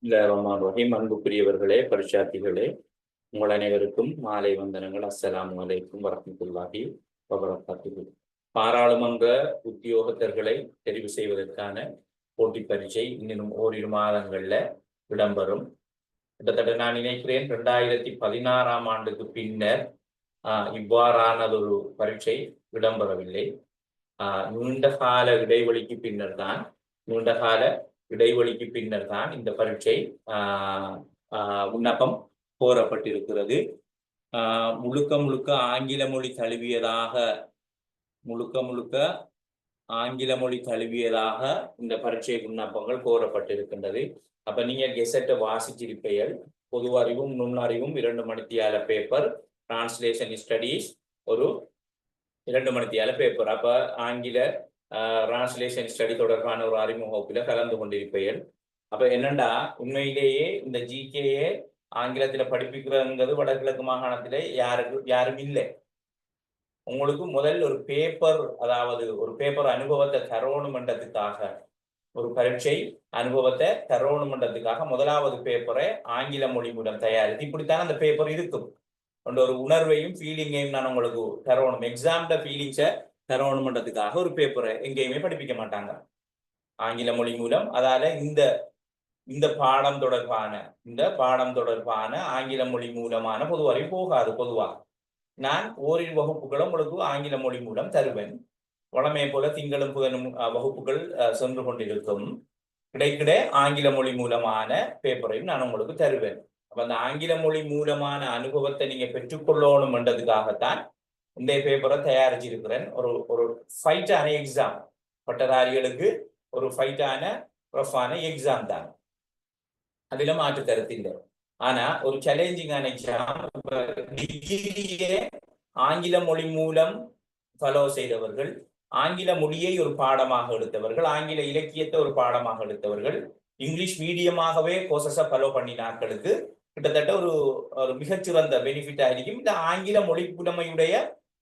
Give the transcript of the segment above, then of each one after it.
ரஹீம். அன்புக்குரியவர்களே, பரிட்சார்த்திகளே, உங்கள் அனைவருக்கும் மாலை வந்தனங்கள். அஸ்ஸலாமு அலைக்கும் வரஹ்மத்துல்லாஹி வபரகாத்துஹு. பாராளுமன்ற உத்தியோகத்தர்களை தெரிவு செய்வதற்கான போட்டி பரீட்சை இன்னும் ஓரிரு மாதங்கள்ல இடம்பெறும். கிட்டத்தட்ட நான் நினைக்கிறேன் 2016ஆம் ஆண்டுக்கு பின்னர் இவ்வாறானதொரு பரீட்சை இடம்பெறவில்லை. நீண்டகால இடைவெளிக்கு பின்னர் தான் இந்த பரீட்சை விண்ணப்பம் கோரப்பட்டிருக்கிறது. முழுக்க முழுக்க ஆங்கில மொழி தழுவியதாக இந்த பரீட்சை விண்ணப்பங்கள் கோரப்பட்டிருக்கின்றது. அப்ப நீங்க கெசட்டை வாசிச்சிருப்பீர்கள். பொது அறிவும் நுண்ணறிவும் 2 மணித்தியால பேப்பர், டிரான்ஸ்லேஷன் ஸ்டடீஸ் ஒரு 2 மணித்தியால பேப்பர். அப்ப ஆங்கில டிரான்ஸ்லேஷன் ஸ்டடி தொடர்பான ஒரு அறிமுக வகுப்பில் கலந்து கொண்டிருப்பீர்கள். அப்ப என்னண்டா, உண்மையிலேயே இந்த ஜிகேஏ ஆங்கிலத்துல படிப்பிக்கிறதுங்கிறது வடகிழக்கு மாகாணத்திலே யாரும் இல்லை. உங்களுக்கு முதல் ஒரு பேப்பர், அதாவது ஒரு பேப்பர் அனுபவத்தை தரோணுமன்றதுக்காக, ஒரு பரீட்சை அனுபவத்தை தரோணுமன்றதுக்காக முதலாவது பேப்பரை ஆங்கில மொழி மூலம் தயாரித்து, இப்படித்தான் அந்த பேப்பர் இருக்கும். ஒரு உணர்வையும் ஃபீலிங்கையும் நான் உங்களுக்கு தரோணும், எக்ஸாம்ட ஃபீலிங்ஸை தரோணுமன்றதுக்காக ஒரு பேப்பரை எங்கேயுமே படிப்பிக்க மாட்டாங்க ஆங்கில மொழி மூலம். அதால இந்த பாடம் தொடர்பான ஆங்கில மொழி மூலமான பொது அறிவு போகாது. பொதுவாக நான் ஓரிரு வகுப்புகளும் உங்களுக்கு ஆங்கில மொழி மூலம் தருவேன். வழமை போல திங்களும் புதனும் வகுப்புகள் சென்று கொண்டிருக்கும். கிடைக்கிட ஆங்கில மொழி மூலமான பேப்பரையும் நான் உங்களுக்கு தருவேன். அப்ப அந்த ஆங்கில மொழி மூலமான அனுபவத்தை நீங்க பெற்றுக்கொள்ளணும் என்றதுக்காகத்தான் இந்த பேப்பரை தயாரிச்சிருக்கிறேன். ஒரு ஃபைட்டான எக்ஸாம், பட்டதாரிகளுக்கு ஒரு ஃபைட்டான ரஃபான எக்ஸாம் தான், அதுல மாற்று கருத்து இல்லை. ஆனா ஒரு சேலஞ்சிங்கான எக்ஸாம். டிகிரியே ஆங்கில மொழி மூலம் ஃபாலோ செய்தவர்கள், ஆங்கில மொழியை ஒரு பாடமாக எடுத்தவர்கள், ஆங்கில இலக்கியத்தை ஒரு பாடமாக எடுத்தவர்கள், இங்கிலீஷ் மீடியமாகவே கோர்சஸை ஃபாலோ பண்ணினாக்களுக்கு கிட்டத்தட்ட ஒரு மிகச்சிறந்த பெனிஃபிட் ஆയിരിக்கும். இந்த ஆங்கில மொழி புலமையுடைய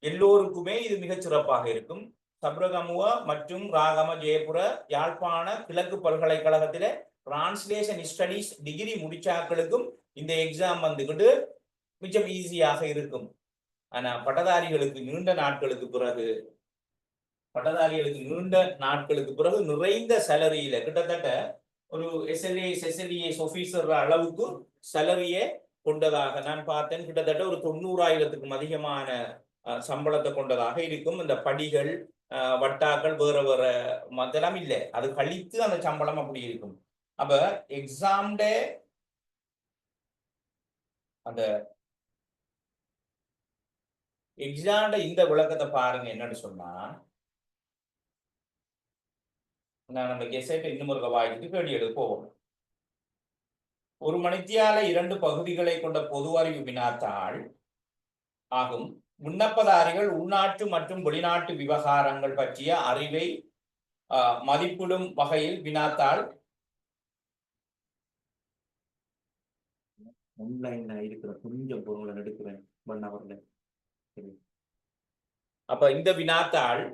எல்லோருக்குமே இது மிகச்சிறப்பாக இருக்கும். சப்ரகமுவ மற்றும் ராகம ஜெயபுர யாழ்ப்பாண கிழக்கு பல்கலைக்கழகத்தில டிரான்ஸ்லேஷன் ஸ்டடீஸ் டிகிரி முடிச்சாக்களுக்கும் இந்த எக்ஸாம் வந்துக்கிட்டு மிச்சம் ஈஸியாக இருக்கும். ஆனா பட்டதாரிகளுக்கு நீண்ட நாட்களுக்கு பிறகு நிறைந்த சேலரியில, கிட்டத்தட்ட ஒரு எஸ்எல்ஏஎஸ் ஆபீசர் அளவுக்கு சேலரியை கொண்டதாக நான் பார்த்தேன். கிட்டத்தட்ட ஒரு 90,000க்கும் அதிகமான சம்பளத்தை கொண்டதாக இருக்கும். இந்த படிகள் வட்டாக்கள் வேற மதெல்லாம் இல்லை, அது கழித்து அந்த சம்பளம் அப்படி இருக்கும். அப்ப எக்ஸாம்ட இந்த விளக்கத்தை பாருங்க. என்னன்னு சொன்னா, நான் அந்த கெசட்டை இன்னும் ஒரு வாய்க்கு கேள்வி எடுக்க போவோம். ஒரு மணித்தியால 2 பகுதிகளை கொண்ட பொது அறிவு வினாத்தாள் ஆகும். விண்ணப்பதாரிகள் உள்நாட்டு மற்றும் வெளிநாட்டு விவகாரங்கள் பற்றிய அறிவை மதிப்பிடும் வகையில் வினாத்தாள் ஆன்லைன்ல இருக்கிற கொஞ்சம் பொருளை எடுக்கிறேன். அப்ப இந்த வினாத்தாள்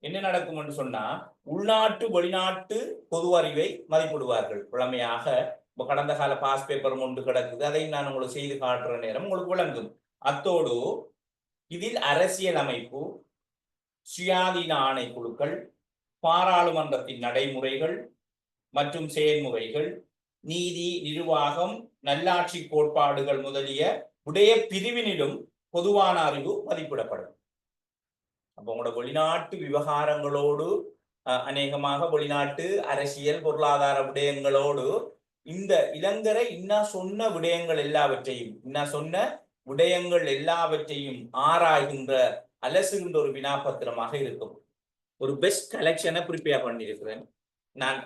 என்ன நடக்கும் என்று சொன்னா, உள்நாட்டு வெளிநாட்டு பொது அறிவை மதிப்பிடுவார்கள். வழமையாக கடந்த கால பாஸ் பேப்பர் ஒன்று கிடக்குது, அதை நான் உங்களுக்கு செய்து காட்டுற நேரம் உங்களுக்கு விளங்கும். அத்தோடு இதில் அரசியல் அமைப்பு, சுயாதீன ஆணைக்குழுக்கள், பாராளுமன்றத்தின் நடைமுறைகள் மற்றும் செயல்முறைகள், நீதி, நிர்வாகம், நல்லாட்சி கோட்பாடுகள் முதலிய உடைய பிரிவினிலும் பொதுவான அறிவு மதிப்பிடப்படும். அப்போ உங்களோட வெளிநாட்டு விவகாரங்களோடு, அநேகமாக வெளிநாட்டு அரசியல் பொருளாதார விடயங்களோடு இந்த இளங்கரை சொன்ன விடயங்கள் எல்லாவற்றையும் ஆராய்கின்ற, அலசுகின்ற ஒரு வினாபத்திரமாக இருக்கும். ஒரு பெஸ்ட் கலெக்ஷனை ப்ரிப்பேர் பண்ணியிருக்கிறேன் நான்.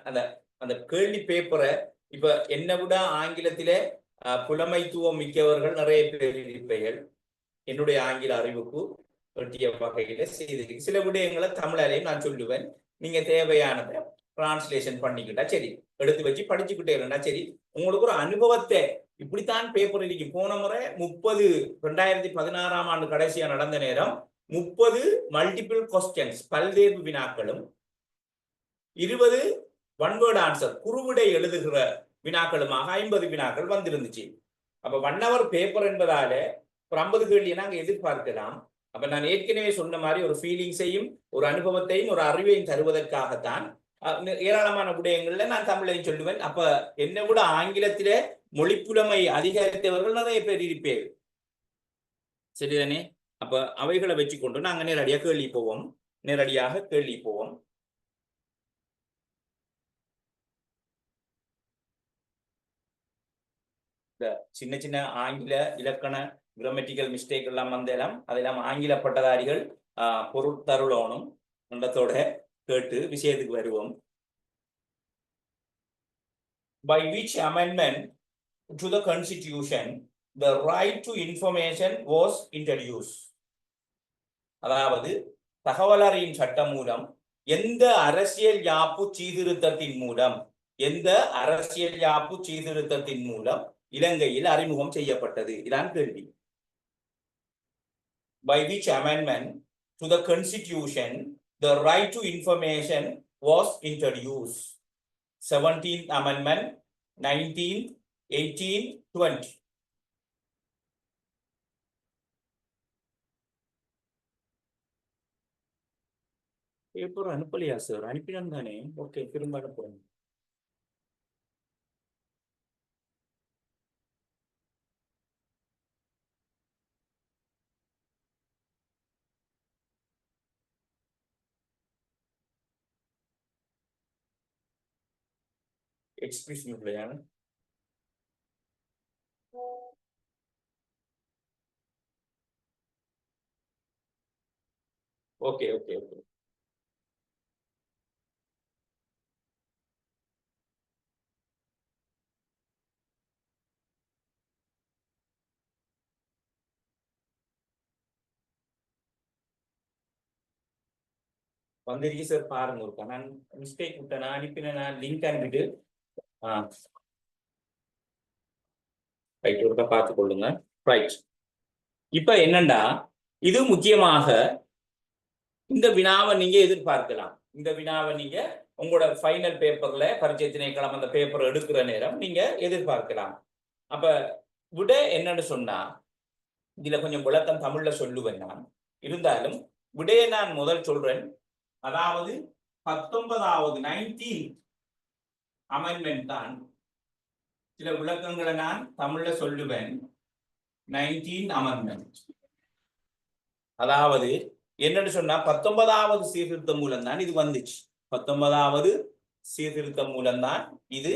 அந்த கேள்வி பேப்பரை இப்ப என்னை விட ஆங்கிலத்திலே புலமைத்துவம் மிக்கவர்கள் நிறைய பேர் இருப்பீர்கள். என்னுடைய ஆங்கில அறிவுக்கு வெட்டிய வகையில செய்திருக்கு. சில விடயங்களை தமிழாலையும் நான் சொல்லுவேன். நீங்க தேவையானதை டிரான்ஸ்லேஷன் பண்ணிக்கிட்டா சரி, எடுத்து வச்சு படிச்சுக்கிட்டே இருந்தா சரி. உங்களுக்கு ஒரு அனுபவத்தை, இப்படித்தான் பேப்பர் இருக்கு. போன முறை 2016ஆம் ஆண்டு கடைசியா நடந்த நேரம் 30 மல்டிபிள் கொஸ்டின்ஸ், பல்வேறு வினாக்களும் 20 ஒன் வேர்ட் ஆன்சர் குறுவிடை எழுதுகிற வினாக்களுமாக 50 வினாக்கள் வந்திருந்துச்சு. அப்ப 1 ஹவர் பேப்பர் என்பதால ஒரு 50 கேள்வியை நாங்க எதிர்பார்க்கலாம். அப்ப நான் ஏற்கனவே சொன்ன மாதிரி ஒரு ஃபீலிங்ஸையும் ஒரு அனுபவத்தையும் ஒரு அறிவையும் தருவதற்காகத்தான் ஏராளமான விடயங்கள்ல நான் தமிழையும் சொல்லுவேன். அப்ப என்னை விட ஆங்கிலத்திலே மொழிப்புலமை அதிகரித்தவர்கள் நிறைய பேர் இருப்பேன். சரிதானே? அப்ப அவைகளை வச்சுக்கொண்டு நாங்க நேரடியாக கேள்வி போவோம். சின்ன சின்ன ஆங்கில இலக்கண கிராமட்டிக்கல் மிஸ்டேக் எல்லாம் வந்தெல்லாம் அதெல்லாம் ஆங்கில பட்டதாரிகள் பொருட்தருளோனும் எண்ணத்தோட கேட்டு விஷயத்துக்கு வருவோம். By which amendment to the constitution the right to information was introduced? அதாவது தகவலறியும் சட்டம் மூலம் எந்த அரசியல் யாப்பு சீர்திருத்தத்தின் மூலம் இலங்கையில் அறிமுகம் செய்யப்பட்டது? இதான் கேள்வி. By which amendment to the constitution the right to information was introduced? 17th amendment, 19th, 18th, 20. Paper அனுப்பலையா சார்? அனுப்பினான் தானே? ஓகே, திரும்ப அனுப்புறேன். எக்ஸ்பிரஸ் மீட்லையா? Okay okay okay. வந்திருக்கு சார், பாருங்க இருக்கா. நான் மிஸ்டேக் விட்டேன். நான் அனுப்பினேன், நான் லிங்க் அனுப்பிட்டு ரைட் ஒருக்கா பார்த்து கொள்ளுங்க. ரைட், இப்ப என்னண்டா இது முக்கியமாக இந்த வினாவை நீங்க எதிர்பார்க்கலாம். இந்த வினாவை நீங்க உங்களோட ஃபைனல் பேப்பர்ல பரீட்சை திணைக்களம் அந்த பேப்பர் எடுக்கிற நேரம் நீங்க எதிர்பார்க்கலாம். அப்ப விட என்னன்னு சொன்னா இதுல கொஞ்சம் விளக்கம் தமிழ்ல சொல்லுவேன் நான். இருந்தாலும் விடைய நான் முதல் சொல்றேன். அதாவது 19வது 19th அமெண்ட்மெண்ட் தான். சில விளக்கங்களை நான் தமிழ்ல சொல்லுவேன். 19th அமெண்ட்மெண்ட் அதாவது என்னன்னு சொன்னா 19வது சீர்திருத்தம் மூலம் தான் இது வந்துச்சு. 19வது சீர்திருத்தம் மூலம் தான் இது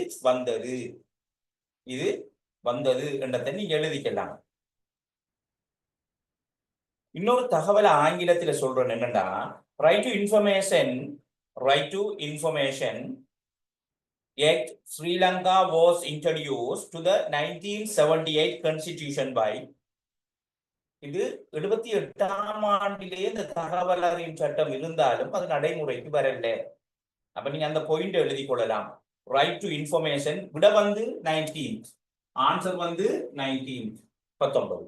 வந்தது என்றதை நீங்க எழுதிக்கலாம். இன்னொரு தகவலை ஆங்கிலத்துல சொல்றேன் என்னன்னா, right to information Act Sri Lanka was introduced to the 1978 constitution by. இது 78ஆம் ஆண்டிலே இந்த தகவல் அறியும் சட்டம் இருந்தாலும் அது நடைமுறைக்கு வரல. அப்ப நீங்க அந்த பாயிண்ட் எழுதி கொள்ளலாம். ரைட் டு இன்ஃபர்மேஷன் விட 19th, ஆன்சர் 19th 19.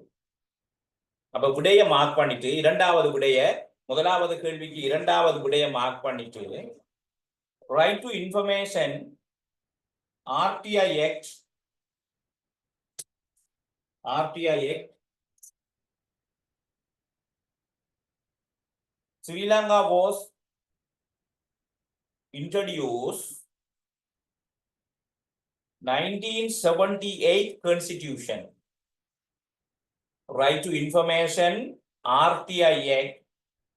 அப்ப விடைய மார்க் பண்ணிட்டு இரண்டாவது விடைய முதலாவது கேள்விக்கு இரண்டாவது விடைய மார்க் பண்ணிட்டு right to information RTI Act Sri Lanka was introduced 1978 constitution. Right to information RTI Act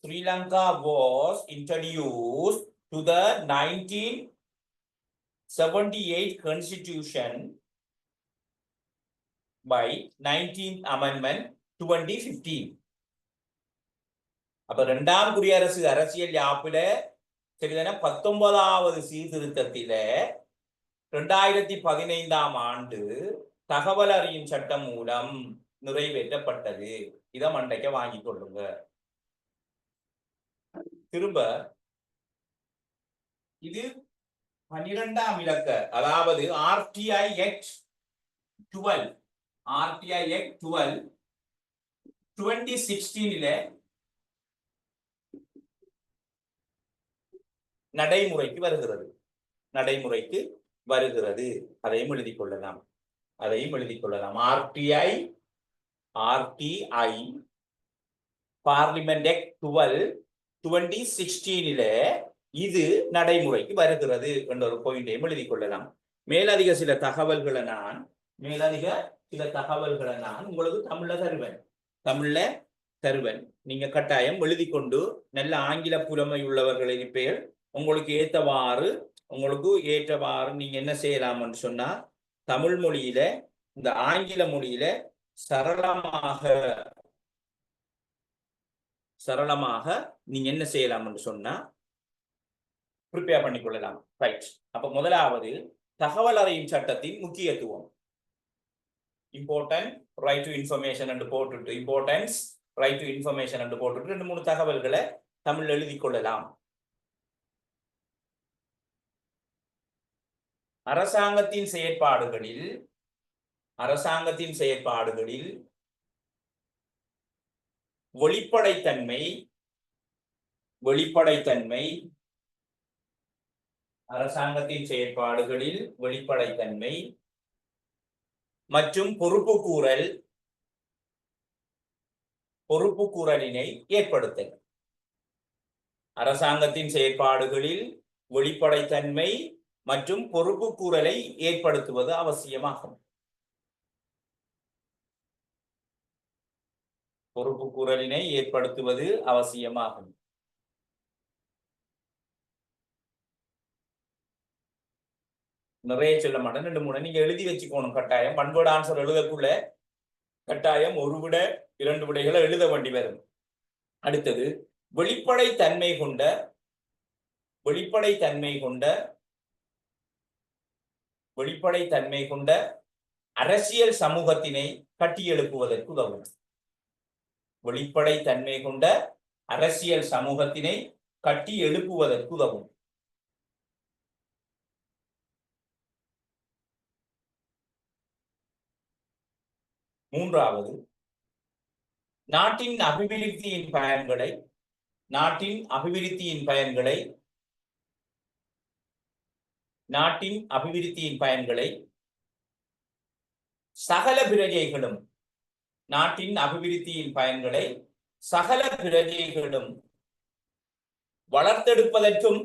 Sri Lanka was introduced to the 1978 constitution by 19th amendment 2015. அப்ப இரண்டாம் குடியரசு அரசியல் யாப்புல சரிதான 19வது சீர்திருத்தத்தில 2015ஆம் ஆண்டு தகவல் அறியும் சட்டம் மூலம் நிறைவேற்றப்பட்டது. இதை மண்டைக்க வாங்கிக் கொள்ளுங்க. திரும்ப இது 12ஆம் இலக்க, அதாவது RTI Act 12 2016 நடைமுறைக்கு வருகிறது. நடைமுறைக்கு வருகிறது. அதையும் எழுதிக் கொள்ளலாம். RTI பார்லிமெண்ட் ஆக்ட் 2016 இது நடைமுறைக்கு வருகிறது என்ற ஒரு பாயிண்டையும் எழுதிக் கொள்ளலாம். மேலதிக சில தகவல்களை நான் உங்களுக்கு தமிழ்ல தருவேன். நீங்க கட்டாயம் எழுதி கொண்டு நல்ல ஆங்கில புலமை உள்ளவர்களின் பெயர் உங்களுக்கு ஏற்றவாறு நீங்க என்ன செய்யலாம்னு சொன்னா, தமிழ் மொழியில இந்த ஆங்கில மொழியில சரளமாக நீங்க என்ன செய்யலாம்னு சொன்னா ப்ரிப்பேர் பண்ணிக்கொள்ளலாம். ரைட். அப்ப முதலாவது தகவல் அறியும் சட்டத்தின் முக்கியத்துவம். இம்பார்ட்டன்ட் ரைட் டு இன்ஃபர்மேஷன் என்று போட்டுட்டு ரெண்டு மூணு தகவல்களை தமிழ் எழுதிக் கொள்ளலாம். அரசாங்கத்தின் செயற்பாடுகளில் வெளிப்படைத்தன்மை மற்றும் பொறுப்புக்கூறலினை ஏற்படுத்தல். அரசாங்கத்தின் செயற்பாடுகளில் வெளிப்படைத்தன்மை மற்றும் பொறுப்புக்கூறலை ஏற்படுத்துவது அவசியமாகும். நிறைய சொல்ல மாட்டேன், 2-3 நீங்க எழுதி வச்சுக்கணும். கட்டாயம் பண்போட ஆன்சர் எழுதக்குள்ள கட்டாயம் 1 விட 2 விடைகளை எழுத வேண்டி வரும். அடுத்தது வெளிப்படைத்தன்மை கொண்ட அரசியல் சமூகத்தினை கட்டியெழுப்புவதற்கு உதவும். வெளிப்படைத்தன்மை கொண்ட அரசியல் சமூகத்தினை கட்டி எழுப்புவதற்கு உதவும். மூன்றாவது, நாட்டின் அபிவிருத்தியின் பயன்களை சகல பிரஜைகளும் வளர்த்தெடுப்பதற்கும்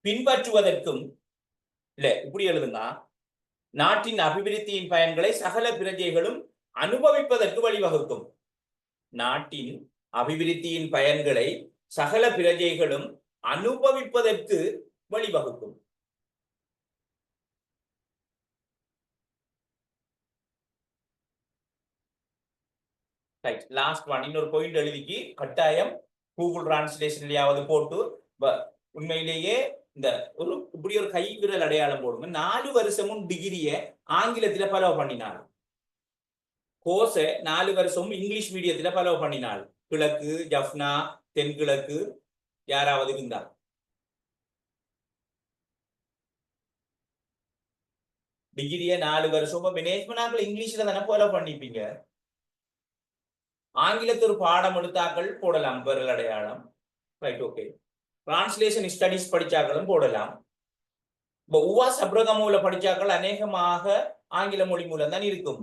பின்பற்றுவதற்கும் இப்படி எழுதுங்க. நாட்டின் அபிவிருத்தியின் பயன்களை சகல பிரஜைகளும் அனுபவிப்பதற்கு வழிவகுக்கும். நாட்டின் அபிவிருத்தியின் பயன்களை சகல பிரஜைகளும் அனுபவிப்பதற்கு வழிவகுக்கும். லாஸ்ட் ஒன், இன்னொரு பாயிண்ட் எழுதிக்கு கட்டாயம் கூகுள் டிரான்ஸ்லேஷன்லயாவது போட்டு உண்மையிலேயே இந்த இப்படி ஒரு கை விரல் அடையாளம் போடுங்க. 4 வருஷமும் டிகிரியை ஆங்கிலத்துல ஃபாலோ பண்ணினாங்க. கோர்ஸை 4 வருஷமும் இங்கிலீஷ் மீடியத்துல ஃபாலோ பண்ணினாள். கிழக்கு, ஜப்னா, தென்கிழக்கு யாராவது இருந்தா டிகிரிய 4 வருஷம் மேனேஜ்மெண்ட் இங்கிலீஷ்ல தானே ஃபாலோ பண்ணிப்பீங்க. ஆங்கிலத்தில் ஒரு பாடம் எடுத்தாக்கள் போடலாம் விரல் அடையாளம். Right, okay. டிரான்ஸ்லேஷன் ஸ்டடிஸ் படிச்சாக்களும் போடலாம். உவா சப்ரகமூல படிச்சாக்கள் அநேகமாக ஆங்கில மொழி மூலம் தான் இருக்கும்.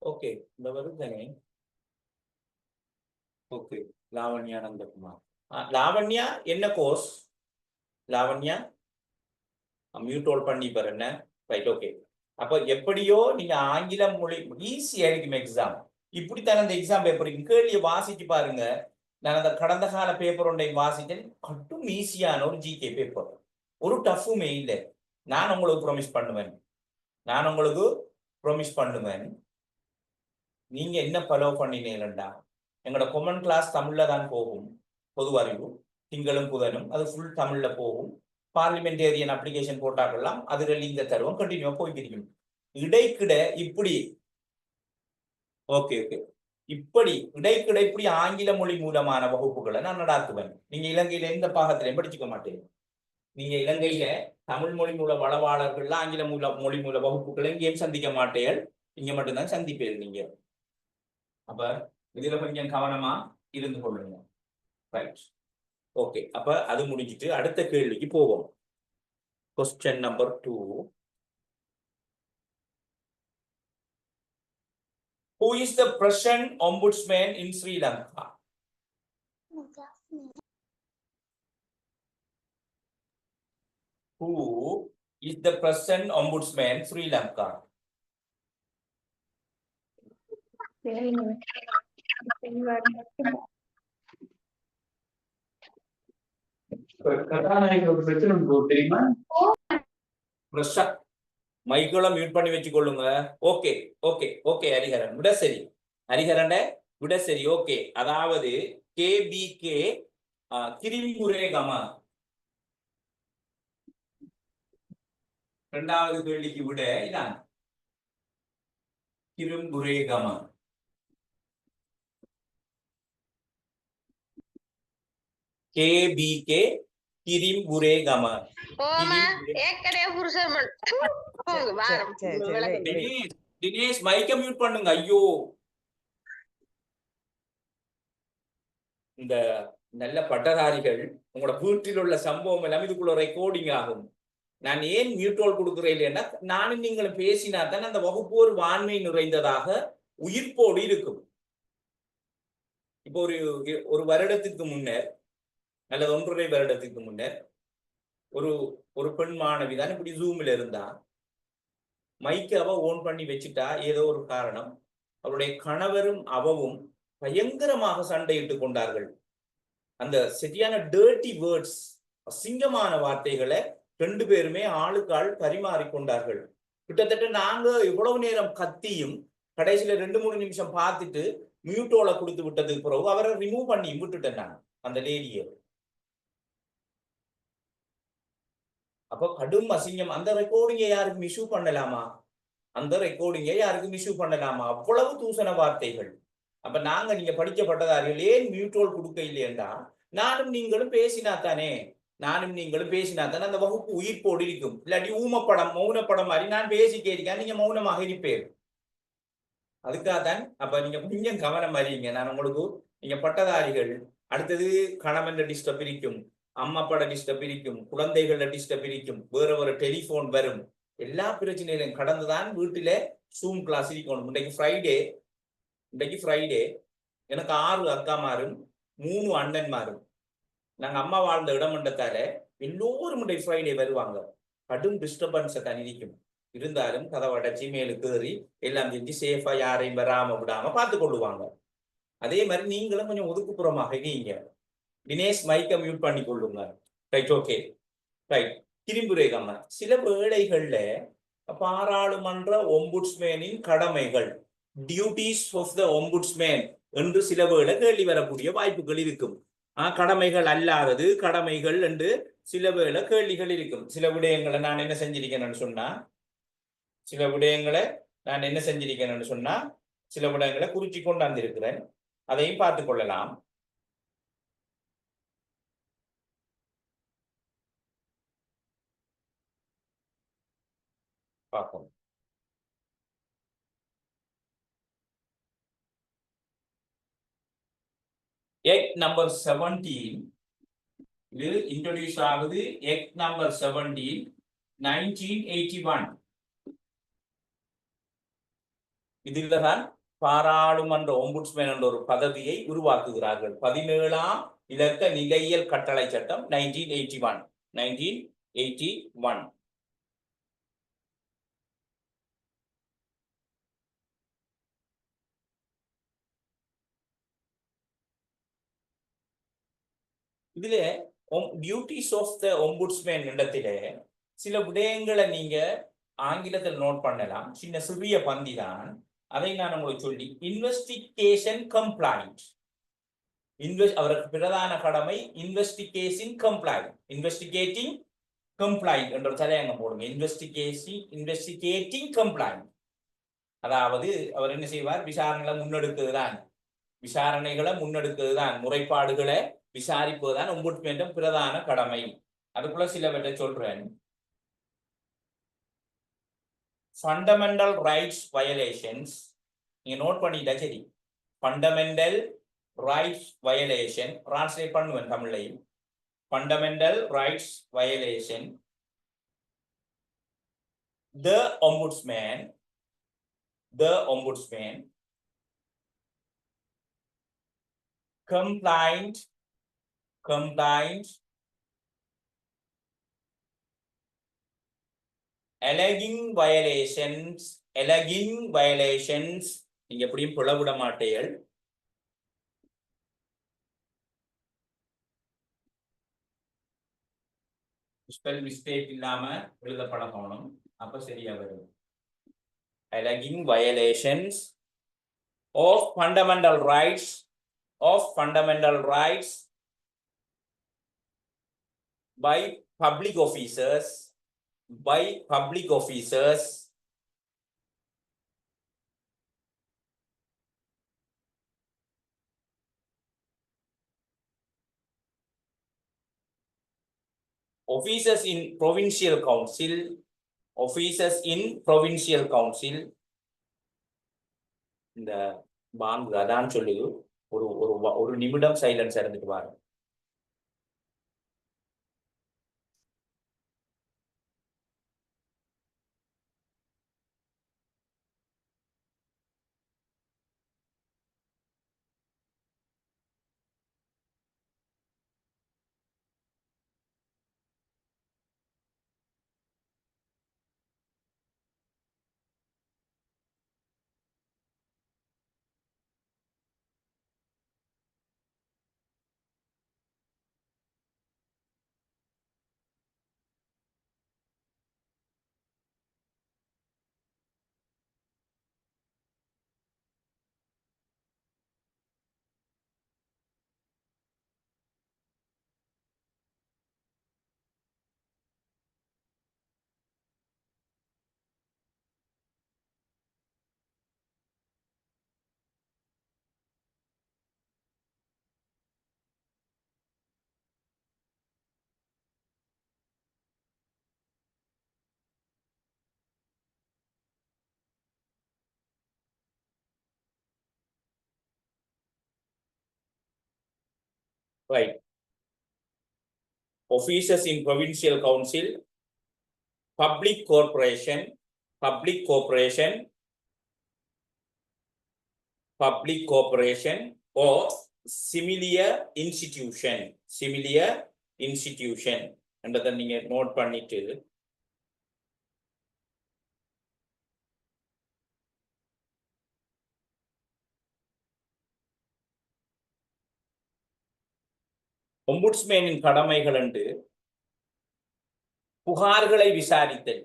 ஓகே, இந்த வருதானே. ஓகே, லாவண்யா நந்தகுமார். லாவண்யா என்ன கோர்ஸ்? லாவண்யா மியூட் ஹோல்ட் பண்ணி பாருங்க. Right, okay. அப்ப எப்படியோ நீங்க ஆங்கில மொழி ஈஸியா இருக்கும் எக்ஸாம். இப்படித்தான் அந்த எக்ஸாம் பேப்பர் கேள்வியை வாசிச்சு பாருங்க. நான் அந்த கடந்த கால பேப்பர் ஒன்றை வாசித்தேன். கட்டும் ஈஸியான ஒரு ஜிகே பேப்பர், ஒரு டஃப்புமே இல்லை. நான் உங்களுக்கு ப்ராமிஸ் பண்ணுவேன். நீங்க என்ன ஃபாலோ பண்ணினீங்கடா, எங்களோட காமன் கிளாஸ் தமிழ்ல தான் போகும். பொது அறிவு திங்களும் புதனும் அது ஃபுல் தமிழ்ல போகும். பார்லிமெண்டேரியன் அப்ளிகேஷன் போட்டாக்கலாம், அதுல லிங்க தருவோம். கண்டினியூவா போய்க்கிருக்கும். இடைக்கிட இப்படி ஓகே இப்படி இடைக்கிட இப்படி ஆங்கில மொழி மூலமான வகுப்புகளை நான் நடாத்துவேன். நீங்க இலங்கையில எந்த பாகத்திலையும் படிச்சுக்க மாட்டேன். நீங்க இலங்கையில தமிழ் மொழி மூல வளவாளர்கள் ஆங்கில மொழி மூல வகுப்புகளை எங்கேயும் சந்திக்க மாட்டேன். இங்க மட்டும்தான் சந்திப்பேன் நீங்க. அப்ப இதுல கொஞ்சம் கவனமா இருந்து கொள்ளுங்க. ரைட். ஓகே, அப்ப அது முடிஞ்சிட்டு அடுத்த கேள்விக்கு போவோம். Question number 2. Who is the present ombudsman in Sri Lanka? Who is the present ombudsman Sri Lanka? மைக்குள்ள மியூட் பண்ணி வச்சுக்கொள்ளுங்க. ஓகே ஓகே ஓகே ஹரிஹரன் விட சரி. ஹரிஹரன் விட சரி. ஓகே, அதாவது கேபிகே கிரிம்புரேகம. இரண்டாவது கேள்விக்கு விட இதான் கிரிம்புரேகம. கேபிகே கிரிம்புரேகம. தினேஷ் மைக்க மியூட் பண்ணுங்க. ஐயோ, இந்த நல்ல பட்டதாரிகள் உங்களோட வீட்டில் உள்ள சம்பவம் எல்லாம் இதுக்குள்ள ரெக்கார்டிங் ஆகும். நான் ஏன் மியூட்டோல் கொடுக்குறேன், நானும் நீங்களும் பேசினா தான் அந்த வகுப்பு ஒரு வான்மை நிறைந்ததாக உயிர்ப்போடு இருக்கும். இப்போ ஒரு வருடத்துக்கு முன்னர் அல்லது 1.5 வருடத்துக்கு முன்னர் ஒரு பெண் மாணவி தான் இப்படி ஜூம்ல இருந்தா, மைக்கு அவ ஓன் பண்ணி வச்சுட்டா. ஏதோ ஒரு காரணம், அவருடைய கணவரும் அவவும் பயங்கரமாக சண்டையிட்டு கொண்டார்கள். அந்த சரியான டர்ட்டி வேர்ட்ஸ், அசிங்கமான வார்த்தைகளை 2 பேருமே ஆளுக்காள் பரிமாறிக்கொண்டார்கள். கிட்டத்தட்ட நாங்க இவ்வளவு நேரம் கத்தியும் கடைசியில 2-3 நிமிஷம் பார்த்துட்டு மியூட்டோல கொடுத்து விட்டதுக்கு பிறகு அவரை ரிமூவ் பண்ணி விட்டுட்டேன் நான் அந்த லேடியை. அப்போ கடும் அசிங்கம். அந்த ரெக்கார்டிங்கை யாருக்கு மிஸ்யூ பண்ணலாமா? அவ்வளவு தூசண வார்த்தைகள். அப்ப நீங்க படிக்கப்பட்டதார்கள் ஏன் மியூட்டோல் கொடுக்க இல்லையென்றா, நானும் நீங்களும் பேசினா தானே அந்த வகுப்பு உயிர்ப்போடு இருக்கும். இல்லாட்டி மௌனப்படம் மாதிரி நான் பேசி கேட்க நீங்க மௌனமாக இருப்பேன். அதுக்காகத்தான் அப்ப நீங்க கொஞ்சம் கவனம் அறியுங்க. நான் உங்களுக்கு, நீங்க பட்டதாரிகள், அடுத்தது கணவன் டிஸ்டர்ப் இருக்கும், அம்மா பட டிஸ்டர்ப் இருக்கும், குழந்தைகள டிஸ்டர்ப் இருக்கும், வேற டெலிபோன் வரும். எல்லா பிரச்சனைகளையும் கடந்துதான் வீட்டில ஜூம் கிளாஸ் இருக்கணும். இன்றைக்கு ஃப்ரைடே எனக்கு 6 அக்காமாரும் 3 அண்ணன்மாரும். நாங்க அம்மா வாழ்ந்த இடமண்டத்தால எல்லோரும் ஃப்ரைடே வருவாங்க. கடும் டிஸ்டர்பன்ஸை தான் இருக்கும். இருந்தாலும் கதவை அடைச்சி மேலுக்கு ஏறி எல்லாம் செஞ்சு சேஃபா யாரையும் வராம விடாம பார்த்து கொள்ளுவாங்க. அதே மாதிரி நீங்களும் கொஞ்சம் ஒதுக்குப்புறமாக நீங்க. தினேஷ் மைக்க மியூட் பண்ணி கொள்ளுங்க. Right, okay right. கிரிம்புரேகம. சில வேளைகள்ல பாராளுமன்ற ஒம்புட்ஸ்மேனின் கடமைகள், டியூட்டிஸ் ஆஃப் த ஒம்புட்ஸ்மேன் என்று சில வேளை கேள்வி வரக்கூடிய வாய்ப்புகள் இருக்கும். கடமைகள் அல்லாதது, கடமைகள் என்று சில வேளை கேள்விகள் இருக்கும். சில விடயங்களை நான் என்ன செஞ்சிருக்கேன்னு சொன்னா சில விடயங்களை குறிச்சி கொண்டாந்திருக்கிறேன். அதையும் பார்த்துக் கொள்ளலாம். பார்ப்போம். Act number 17 இது இன்ட்ரோடியூஸ் ஆகுது. Act number 17 1981. இதில்தான் பாராளுமன்ற ஒம்புட்ஸ்மேன் என்ற ஒரு பதவியை உருவாக்குகிறார்கள். 17ஆம் இலக்க நிலையியல் கட்டளை சட்டம் 1981. இதுல டியூட்டிஸ் ஆஃப் த ஒம்புட்ஸ்மேன் இடத்துல சில விடயங்களை நீங்க ஆங்கிலத்தில் நோட் பண்ணலாம். சிறிய பந்தி தான், அதை நான் உங்களுக்கு சொல்லி. Investigation complaint. அவருக்கு பிரதான கடமை இன்வெஸ்டிகேஷன் கம்ப்ளைண்ட். இன்வெஸ்டிகேட்டிங் கம்ப்ளைண்ட் என்ற தலையங்கம் போடுங்க. Investigating complaint. அதாவது அவர் என்ன செய்வார்? விசாரணைகளை முன்னெடுக்குதுதான், முறைப்பாடுகளை விசாரிப்பதுதான் ஒம்புட்ஸ்மேன் பிரதான கடமை. அதுக்குள்ள சிலவற்றை சொல்றேன். ஃபண்டமெண்டல் ரைட்ஸ் வயலேஷன்ஸ் நீங்க நோட் பண்ணிட்டா சரி. ஃபண்டமெண்டல் ரைட்ஸ் வயலேஷன் டிரான்ஸ்லேட் பண்ணுவேன் தமிழ்லையும். fundamental rights violation, the ombudsman complaint alleging violations நீங்க எப்படியும் புலவிட மாட்டீர்கள். ஸ்பெல் மிஸ்டேக் இல்லாம எழுதப்பட போகணும், அப்ப சரியா வரும். alleging violations of fundamental rights by public officers officers in provincial council இந்த பாங்கு அதான் சொல்லுது. ஒரு நிமிடம் சைலன்ஸ் இருந்துட்டு வாங்க. Right. Officers in provincial council, public corporation or similar institution என்றதை நீங்க நோட் பண்ணிட்டு ஒம்புட்ஸ்மேனின் கடமைகள் என்று புகார்களை விசாரித்தல்.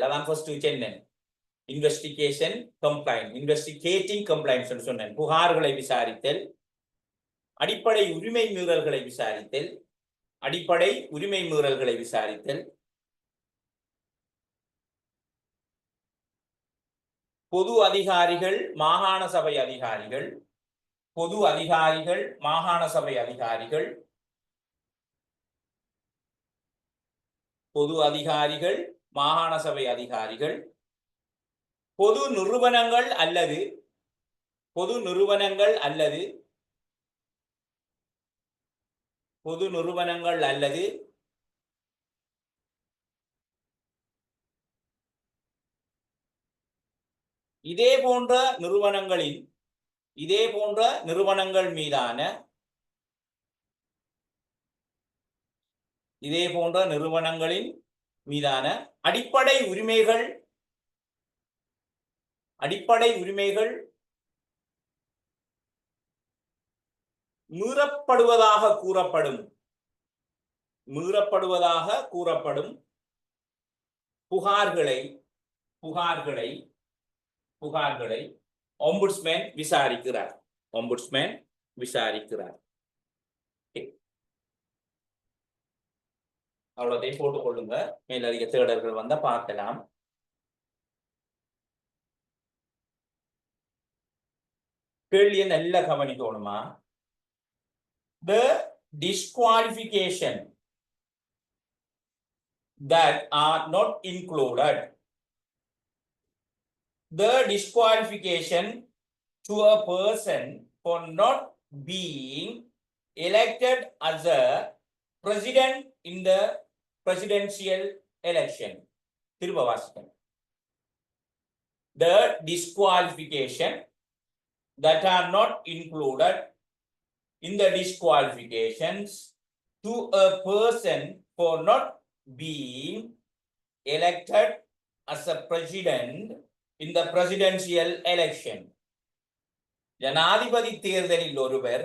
அதான் ஃபர்ஸ்ட் சொன்னேன். இன்வெஸ்டிகேட்டிங் கம்ப்ளைண்ட்ஸ் சொன்னேன். புகார்களை விசாரித்தல், அடிப்படை உரிமை மீறல்களை விசாரித்தல், பொது அதிகாரிகள் மாகாண சபை அதிகாரிகள் பொது நிறுவனங்கள் அல்லது இதே போன்ற நிறுவனங்கள் மீதான அடிப்படை உரிமைகள் மீறப்படுவதாக கூறப்படும் புகார்களை ombudsman விசாரிக்கிறார். அவ்வளோதையும் போட்டுக் கொள்ளுங்க. மேலதிக தேடல்கள் வந்தா பார்க்கலாம். கேள்வியை நல்லா கவனிக்கணுமா? The disqualification that are not included. The disqualification to a person for not being elected as a president in the presidential election. திரும்ப வாசிக்கிறேன். The disqualification that are not included in the disqualifications to a person for not being elected as a president in the presidential election. ஜனாதிபதி தேர்தலில் ஒருவர்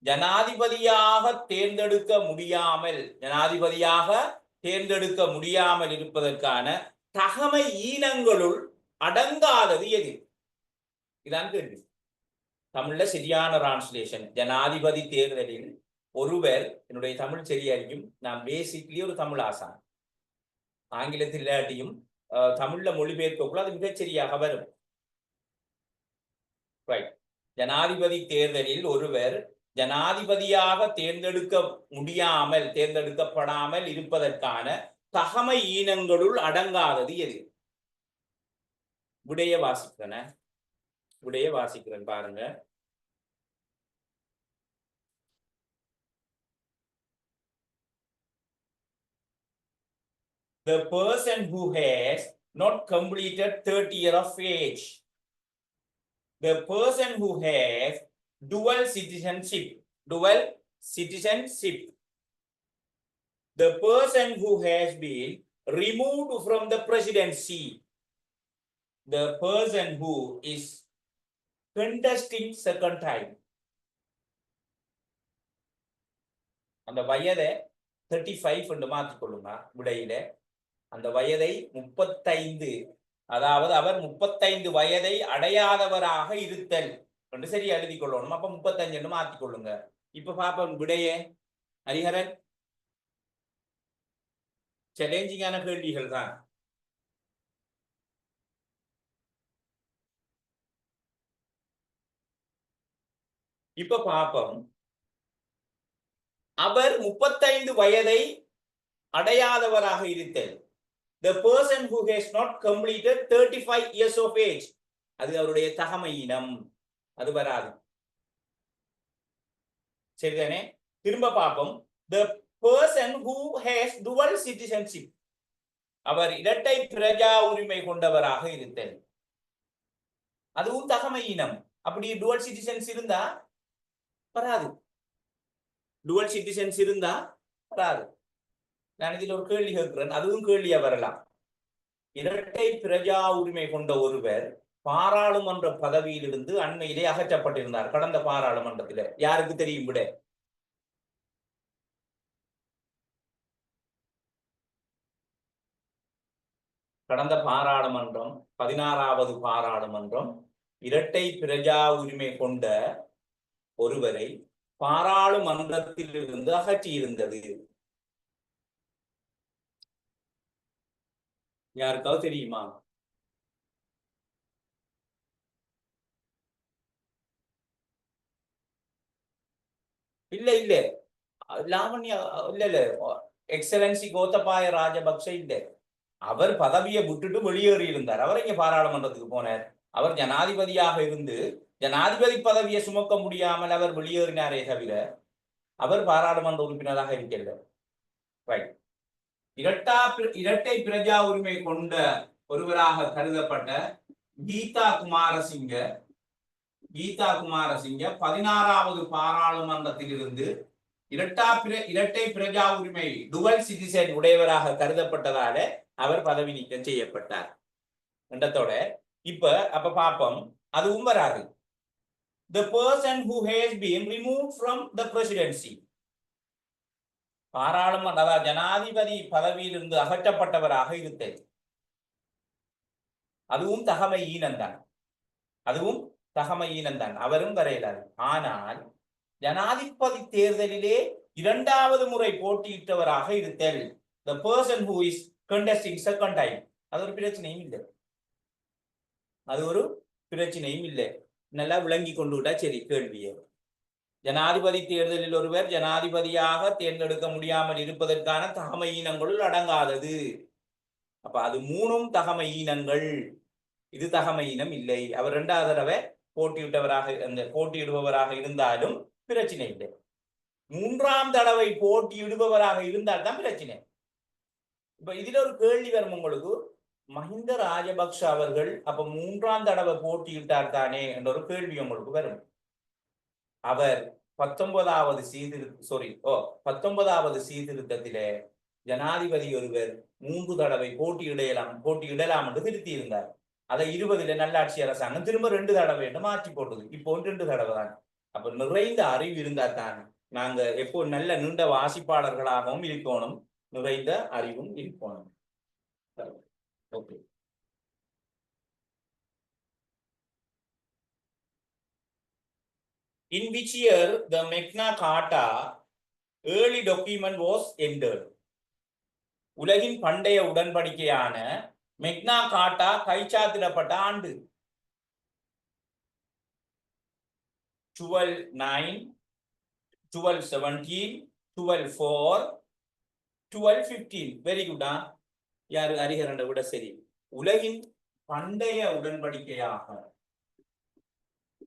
ஜனாதிபதியாக தேர்ந்தெடுக்க முடியாமல் இருப்பதற்கான தகமை ஈனங்களுள் அடங்காதது எது? இதான் கேள்வி. தமிழ்ல சரியான டிரான்ஸ்லேஷன் ஜனாதிபதி தேர்தலில் ஒருவர், என்னுடைய தமிழ் சரியாയിരിക്കും, நான் பேசிக்லி ஒரு தமிழ் ஆசான், ஆங்கிலத்தில் இல்லாட்டியும் தமிழ்ல மொழிபெயர்க்கக்குள்ள அது மிகச்சரியாக வரும். ரைட். ஜனாதிபதி தேர்தலில் ஒருவர் ஜனாதிபதியாக தேர்ந்தெடுக்கப்படாமல் இருப்பதற்கான தகமை ஈனங்களுள் அடங்காதது எது? விடைய வாசிக்கிறேன் பாருங்க. The person who has not completed 30 years of age. The person who has dual citizenship. The person who has been removed from the presidency. The person who is contesting second time. அந்த வயதை 35 என்று மாற்றிக்கொள்ளுங்க. விடையில அந்த வயதை 35, அதாவது அவர் 35 வயதை அடையாதவராக இருத்தல் என்று சரியா எழுதி கொள்ளணும். அப்ப 35 என்று மாற்றிக்கொள்ளுங்க. இப்ப பாப்போம் விடையே. ஹரிஹரன், சேலஞ்சிங்கான கேள்விகள் தான். இப்ப பாப்போம். அவர் 35 வயதை அடையாதவராக இருத்தல். The person who has not completed 35 years of age. அது அவருடைய தகமையினம், அது வராது. சரிதானே? திரும்ப பாப்போம். The person who has dual citizenship. அவர் இரட்டை பிரஜா உரிமை கொண்டவராக இருத்தல், அதுவும் தகமையினம். அப்படி dual citizens இருந்தா வராது. நான் இதில் ஒரு கேள்வி கேட்கிறேன், அதுவும் கேள்வியா வரலாம். இரட்டை பிரஜா உரிமை கொண்ட ஒருவர் பாராளுமன்ற பதவியிலிருந்து அண்மையிலே அகற்றப்பட்டிருந்தார். கடந்த பாராளுமன்றத்தில் யாருக்கு தெரியும் விட? கடந்த பாராளுமன்றம் 16வது பாராளுமன்றம் இரட்டை பிரஜா உரிமை கொண்ட ஒருவரை பாராளுமன்றத்திலிருந்து அகற்றியிருந்தது. யாருக்காவது தெரியுமா? இல்ல லாவண்யா, இல்ல எக்ஸலன்சி கோத்தபாய ராஜபக்ஷ இல்ல. அவர் பதவியை விட்டுட்டு வெளியேறி இருந்தார். அவர் இங்க பாராளுமன்றத்துக்கு போனார். அவர் ஜனாதிபதியாக இருந்து ஜனாதிபதி பதவியை சுமக்க முடியாமல் அவர் வெளியேறினாரே தவிர அவர் பாராளுமன்ற உறுப்பினராக இருக்கல. ரைட். இரட்டை பிரஜா உரிமை கொண்ட ஒருவராக கருதப்பட்ட கீதா குமாரசிங்க 16வது பாராளுமன்றத்திலிருந்து இரட்டை பிரஜா உரிமை டுவல் சிட்டிசன் உடையவராக கருதப்பட்டதால அவர் பதவி நீக்கம் செய்யப்பட்டார் என்றதோட அப்ப பாப்போம், அதுவும் வராது. The person who has been removed from the presidency. பாராளுமன்ற ஜனாதிபதி பதவியிலிருந்து அகற்றப்பட்டவராக இருத்தல், அதுவும் தகமை ஈனம்தான். அவரும் வரையிலார். ஆனால் ஜனாதிபதி தேர்தலிலே 2வது முறை போட்டியிட்டவராக இருத்தல், the person who is contesting second time, அது ஒரு பிரச்சனையும் இல்லை. நல்லா விளங்கி கொண்டு விட்டா சரி. கேள்வியே, ஜனாதிபதி தேர்தலில் ஒருவர் ஜனாதிபதியாக தேர்ந்தெடுக்க முடியாமல் இருப்பதற்கான தகமை ஈனங்களுள் அடங்காதது. அப்ப அது 3ம் தகமை ஈனங்கள். இது தகமை ஈனம் இல்லை. அவர் 2வது தடவை போட்டியிடுபவராக இருந்தாலும் பிரச்சனை இல்லை. மூன்றாம் தடவை போட்டியிடுபவராக இருந்தால் தான் பிரச்சனை. இப்ப இதுல ஒரு கேள்வி வரும் உங்களுக்கு, மஹிந்த ராஜபக்ஷ அவர்கள் அப்ப மூன்றாம் தடவை போட்டியிட்டார் தானே என்ற ஒரு கேள்வி உங்களுக்கு வரும். அவர் 19வது சீர்திருத்தத்திலே ஜனாதிபதி ஒருவர் 3 தடவை போட்டியிடலாம் என்று திருத்தி இருந்தார். அதை 20ல நல்லாட்சி அரசாங்கம் திரும்ப 2 தடவை என்று மாற்றி போட்டது. இப்போ 2 தடவை தான். அப்ப நிறைந்த அறிவு இருந்தா தான் நாங்க எப்போ நல்ல நீண்ட வாசிப்பாளர்களாகவும் இருக்கணும், நிறைந்த அறிவும் இருக்கணும். Okay. In which year the Magna Carta early document was entered? உலகின் பண்டைய உடன்படிக்கையான மெக்னா கார்ட்டா கைச்சாத்திடப்பட்ட ஆண்டு 1209, 1217, 1204, 1215. வெரி குட்டா. யாரு ஹரிஹரனை விட சரி. உலகின் பண்டைய உடன்படிக்கையாக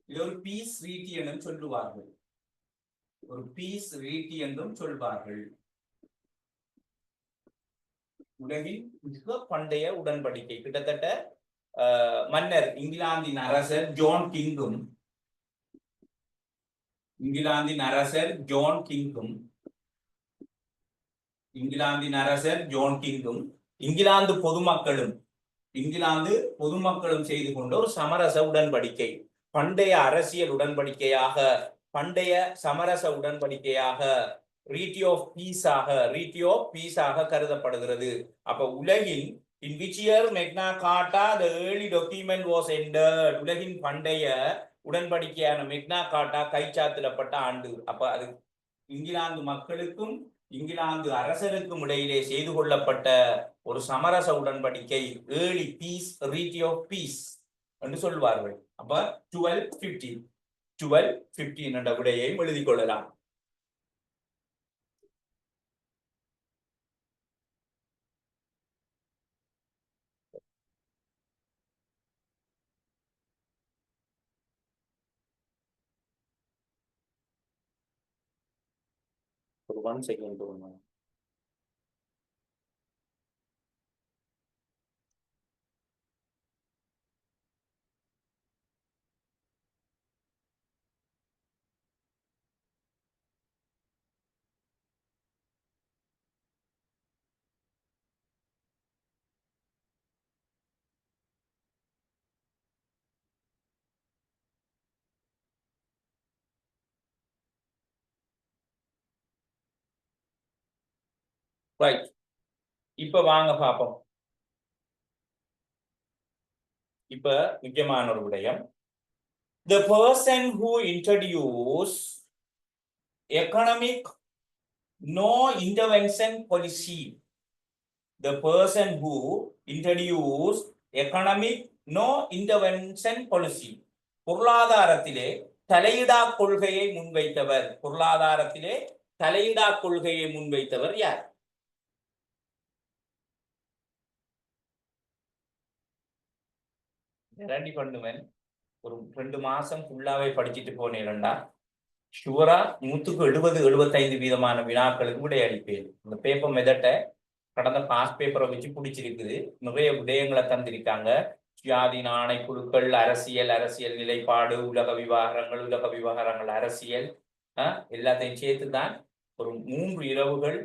இது ஒரு பீஸ் ரீட்டி என்றும் சொல்லுவார்கள். ஒரு பீஸ் ரீட்டி என்றும் சொல்வார்கள். உலகின் மிக பண்டைய உடன்படிக்கை. கிட்டத்தட்ட மன்னர் இங்கிலாந்தின் அரசர் ஜான் கிங்கும் இங்கிலாந்து பொதுமக்களும் செய்து கொண்ட ஒரு சமரச உடன்படிக்கை. பண்டைய அரசியல் உடன்படிக்கையாக, பண்டைய சமரச உடன்படிக்கையாக, ரீட்டி ஆஃப் பீஸாக கருதப்படுகிறது. அப்ப உலகின் in which year Magna Carta the early document was entered? உலகின் பண்டைய உடன்படிக்கையான மெக்னா கார்ட்டா கைச்சாத்திடப்பட்ட ஆண்டு. அப்ப அது இங்கிலாந்து மக்களுக்கும் இங்கிலாந்து அரசருக்கும் இடையிலே செய்து கொள்ளப்பட்ட ஒரு சமரச உடன்படிக்கை, ஏர்லி பீஸ், ரீட்டி ஆஃப் பீஸ் என்று சொல்வார்கள். அப்ப 1215 என்ற விடையையும் எழுதிக் கொள்ளலாம். ஒரு 1 செகண்ட் போடுங்க. ரைட். இப்ப வாங்க பாப்போம். இப்ப முக்கியமான ஒரு விடயம், the person who introduced economic no intervention policy. The person who introduced economic no intervention policy. பொருளாதாரத்திலே தலையிடா கொள்கையை முன்வைத்தவர் யார்? ரெடி பண்ணுவேன். ஒரு 2 மாசம் ஃபுல்லாவே படிச்சுட்டு போனேன்டா, ஷுவரா 100-75% வினாக்களுக்கு விடையளிப்பேன். இந்த பேப்பர் மெதட்டை கடந்த பாஸ் பேப்பரை வச்சு பிடிச்சிருக்குது. நிறைய விடயங்களை தந்திருக்காங்க. சுயாதீன ஆணைக்குழுக்கள், அரசியல் நிலைப்பாடு, உலக விவகாரங்கள், அரசியல், எல்லாத்தையும் சேர்த்துதான் ஒரு 3 இரவுகள்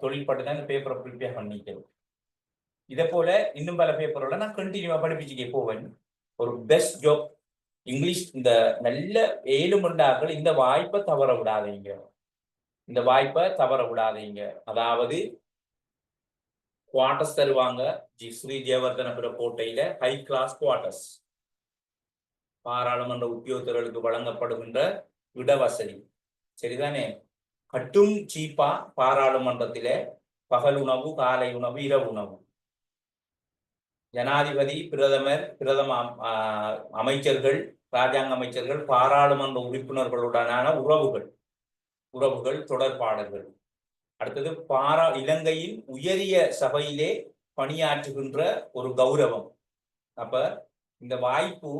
தொழில்பட்டு தான் இந்த பேப்பரை ப்ரிப்பேர் பண்ணிக்கிறேன். இதே போல இன்னும் பல பேப்பரோட நான் கண்டினியூவா படிப்பிச்சுக்கே போவேன். ஒரு பெஸ்ட் ஜாப் இங்கிலீஷ் இந்த நல்ல ஏழுமண்டாக்கள் இந்த வாய்ப்பை தவற விடாதீங்க. அதாவது குவார்டர்ஸ் தருவாங்க. ஸ்ரீ ஜெயவர்தனபுர கோட்டையில ஹை கிளாஸ் குவார்டர்ஸ், பாராளுமன்ற உத்தியோகத்தர்களுக்கு வழங்கப்படுகின்ற இடவசதி, சரிதானே? கட்டும் சீப்பா பாராளுமன்றத்தில பகல் உணவு, காலை உணவு, இரவு உணவு. ஜனாதிபதி, பிரதம அமைச்சர்கள், ராஜாங்க அமைச்சர்கள், பாராளுமன்ற உறுப்பினர்களுடனான உறவுகள், தொடர்பாடல்கள். அடுத்தது இலங்கையின் உயரிய சபையிலே பணியாற்றுகின்ற ஒரு கௌரவம். அப்ப இந்த வாய்ப்பு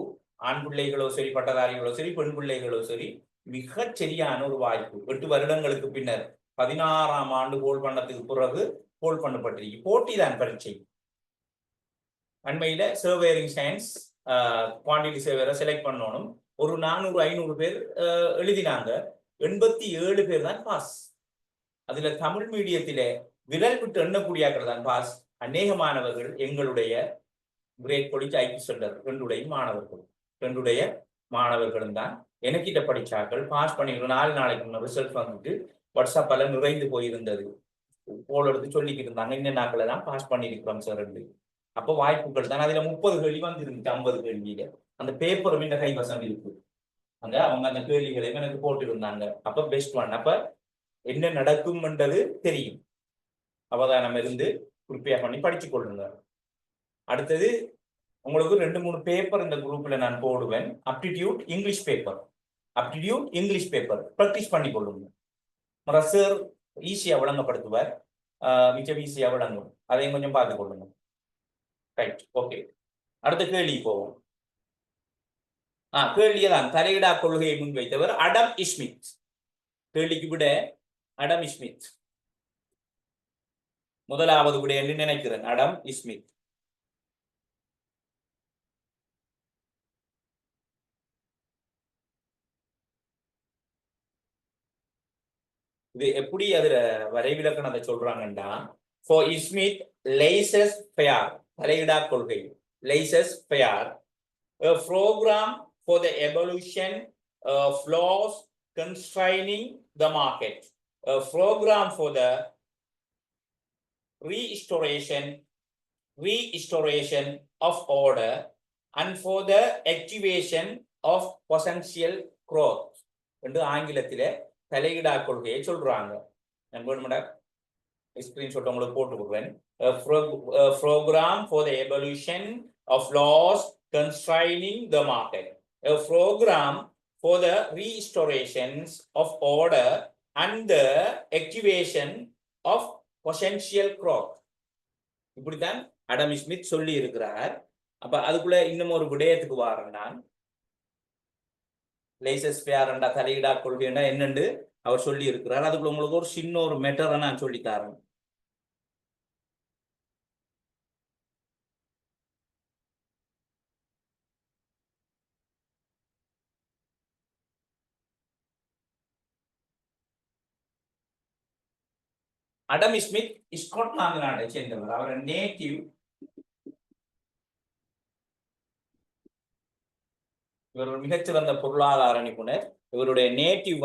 ஆண் பிள்ளைகளோ சரி, பட்டதாரிகளோ சரி, பெண் பிள்ளைகளோ சரி, மிகச் சரியான ஒரு வாய்ப்பு. 8 வருடங்களுக்கு பின்னர் 16ஆம் ஆண்டு கோல் பண்ணதுக்கு பிறகு கோல் பண்ணப்பட்டிருக்கு. போட்டி தான் பரீட்சை. அண்மையில சர்வேரிங் சயின்ஸ் குவான்டிட்டி சர்வேரை செலக்ட் பண்ணணும். ஒரு 400-500 பேர் எழுதினாங்க. 87 பேர் தான் பாஸ். அதுல தமிழ் மீடியத்திலே விரல் விட்டு எண்ணக்கூடியாக்கள் தான் பாஸ். அநேகமானவர்கள் எங்களுடைய கிரேட் காலேஜ் ஐடி சென்டர் ரெண்டுடைய மாணவர்களும் தான் எனக்கிட்ட படிச்சாக்கள் பாஸ் பண்ணிக்கிறோம். 4 நாளைக்கு ரிசல்ட் வந்துட்டு வாட்ஸ்அப்பால நிறைந்து போயிருந்தது. போல் எடுத்து சொல்லிக்கிட்டு இருந்தாங்க, இந்த நாட்கள் எல்லாம் பாஸ் பண்ணிருக்கிறோம் சார். அப்போ வாய்ப்புகள் தான். அதுல 30 கேள்வி வந்துருந்துச்சு 50 கேள்வியில. அந்த பேப்பரும் இந்த கைவசம் இருக்கு. அவங்க அந்த கேள்விகளை எனக்கு போட்டிருந்தாங்க. அப்ப பெஸ்ட் ஒன். அப்ப என்ன நடக்கும்ன்றது தெரியும். அவதானம் இருந்து ப்ரிப்பேர் பண்ணி படிச்சு கொள்ளுங்க. அடுத்தது உங்களுக்கு 2-3 பேப்பர் இந்த குரூப்ல நான் போடுவேன். அப்டிடியூட் இங்கிலீஷ் பேப்பர் ப்ராக்டிஸ் பண்ணி கொள்ளுங்க. சார் ஈஸியா விளங்கப்படுத்துவார், மிச்சம் ஈஸியா விளங்கும். அதையும் கொஞ்சம் பார்த்து கொள்ளுங்க. Right, okay. அடுத்த கேள்வி போவோம். கேள்வியதான் தலையிடா கொள்கையை முன்வைத்தவர் அடம் ஸ்மித். கேள்விக்கு விட அடம் ஸ்மித் முதலாவது விட என்று நினைக்கிறேன். அடம் ஸ்மித். இது எப்படி அதுல வரைவிலக்கணத்தை சொல்றாங்கன்னா, for Smith, laissez-faire தலையிடா கொள்கை, laissez-faire, a program for the abolition of laws constraining the market, a program for the restoration of order and for the activation of potential growth என்று ஆங்கிலத்திலே தலையிடா கொள்கையை சொல்றாங்க. ஸ்கிரீன்ஷாட் உங்களுக்கு போட்டு கொடுக்குறேன். program for the abolition of laws constraining the market, a program for the restorations of order and the activation of potential growth. இப்படித்தான் அடம் Smith சொல்லி இருக்கிறார். அப்ப அதுக்குள்ள இன்னும் ஒரு விடயத்துக்கு வாரேன். நான் laissez-faire என்ற தலையிடா கொள்கை என்னன்னு அவர் சொல்லி இருக்கிறார். அதுக்குள்ள உங்களுக்கு ஒரு சின்ன ஒரு மெட்டரை நான் சொல்லித்தாரேன். அடம் ஸ்மித் ஸ்காட்லாந்து நாட்டை சேர்ந்தவர். அவர் நேட்டிவ் இவர் ஒரு மிகச்சிறந்த பொருளாதார நிபுணர். இவருடைய நேட்டிவ்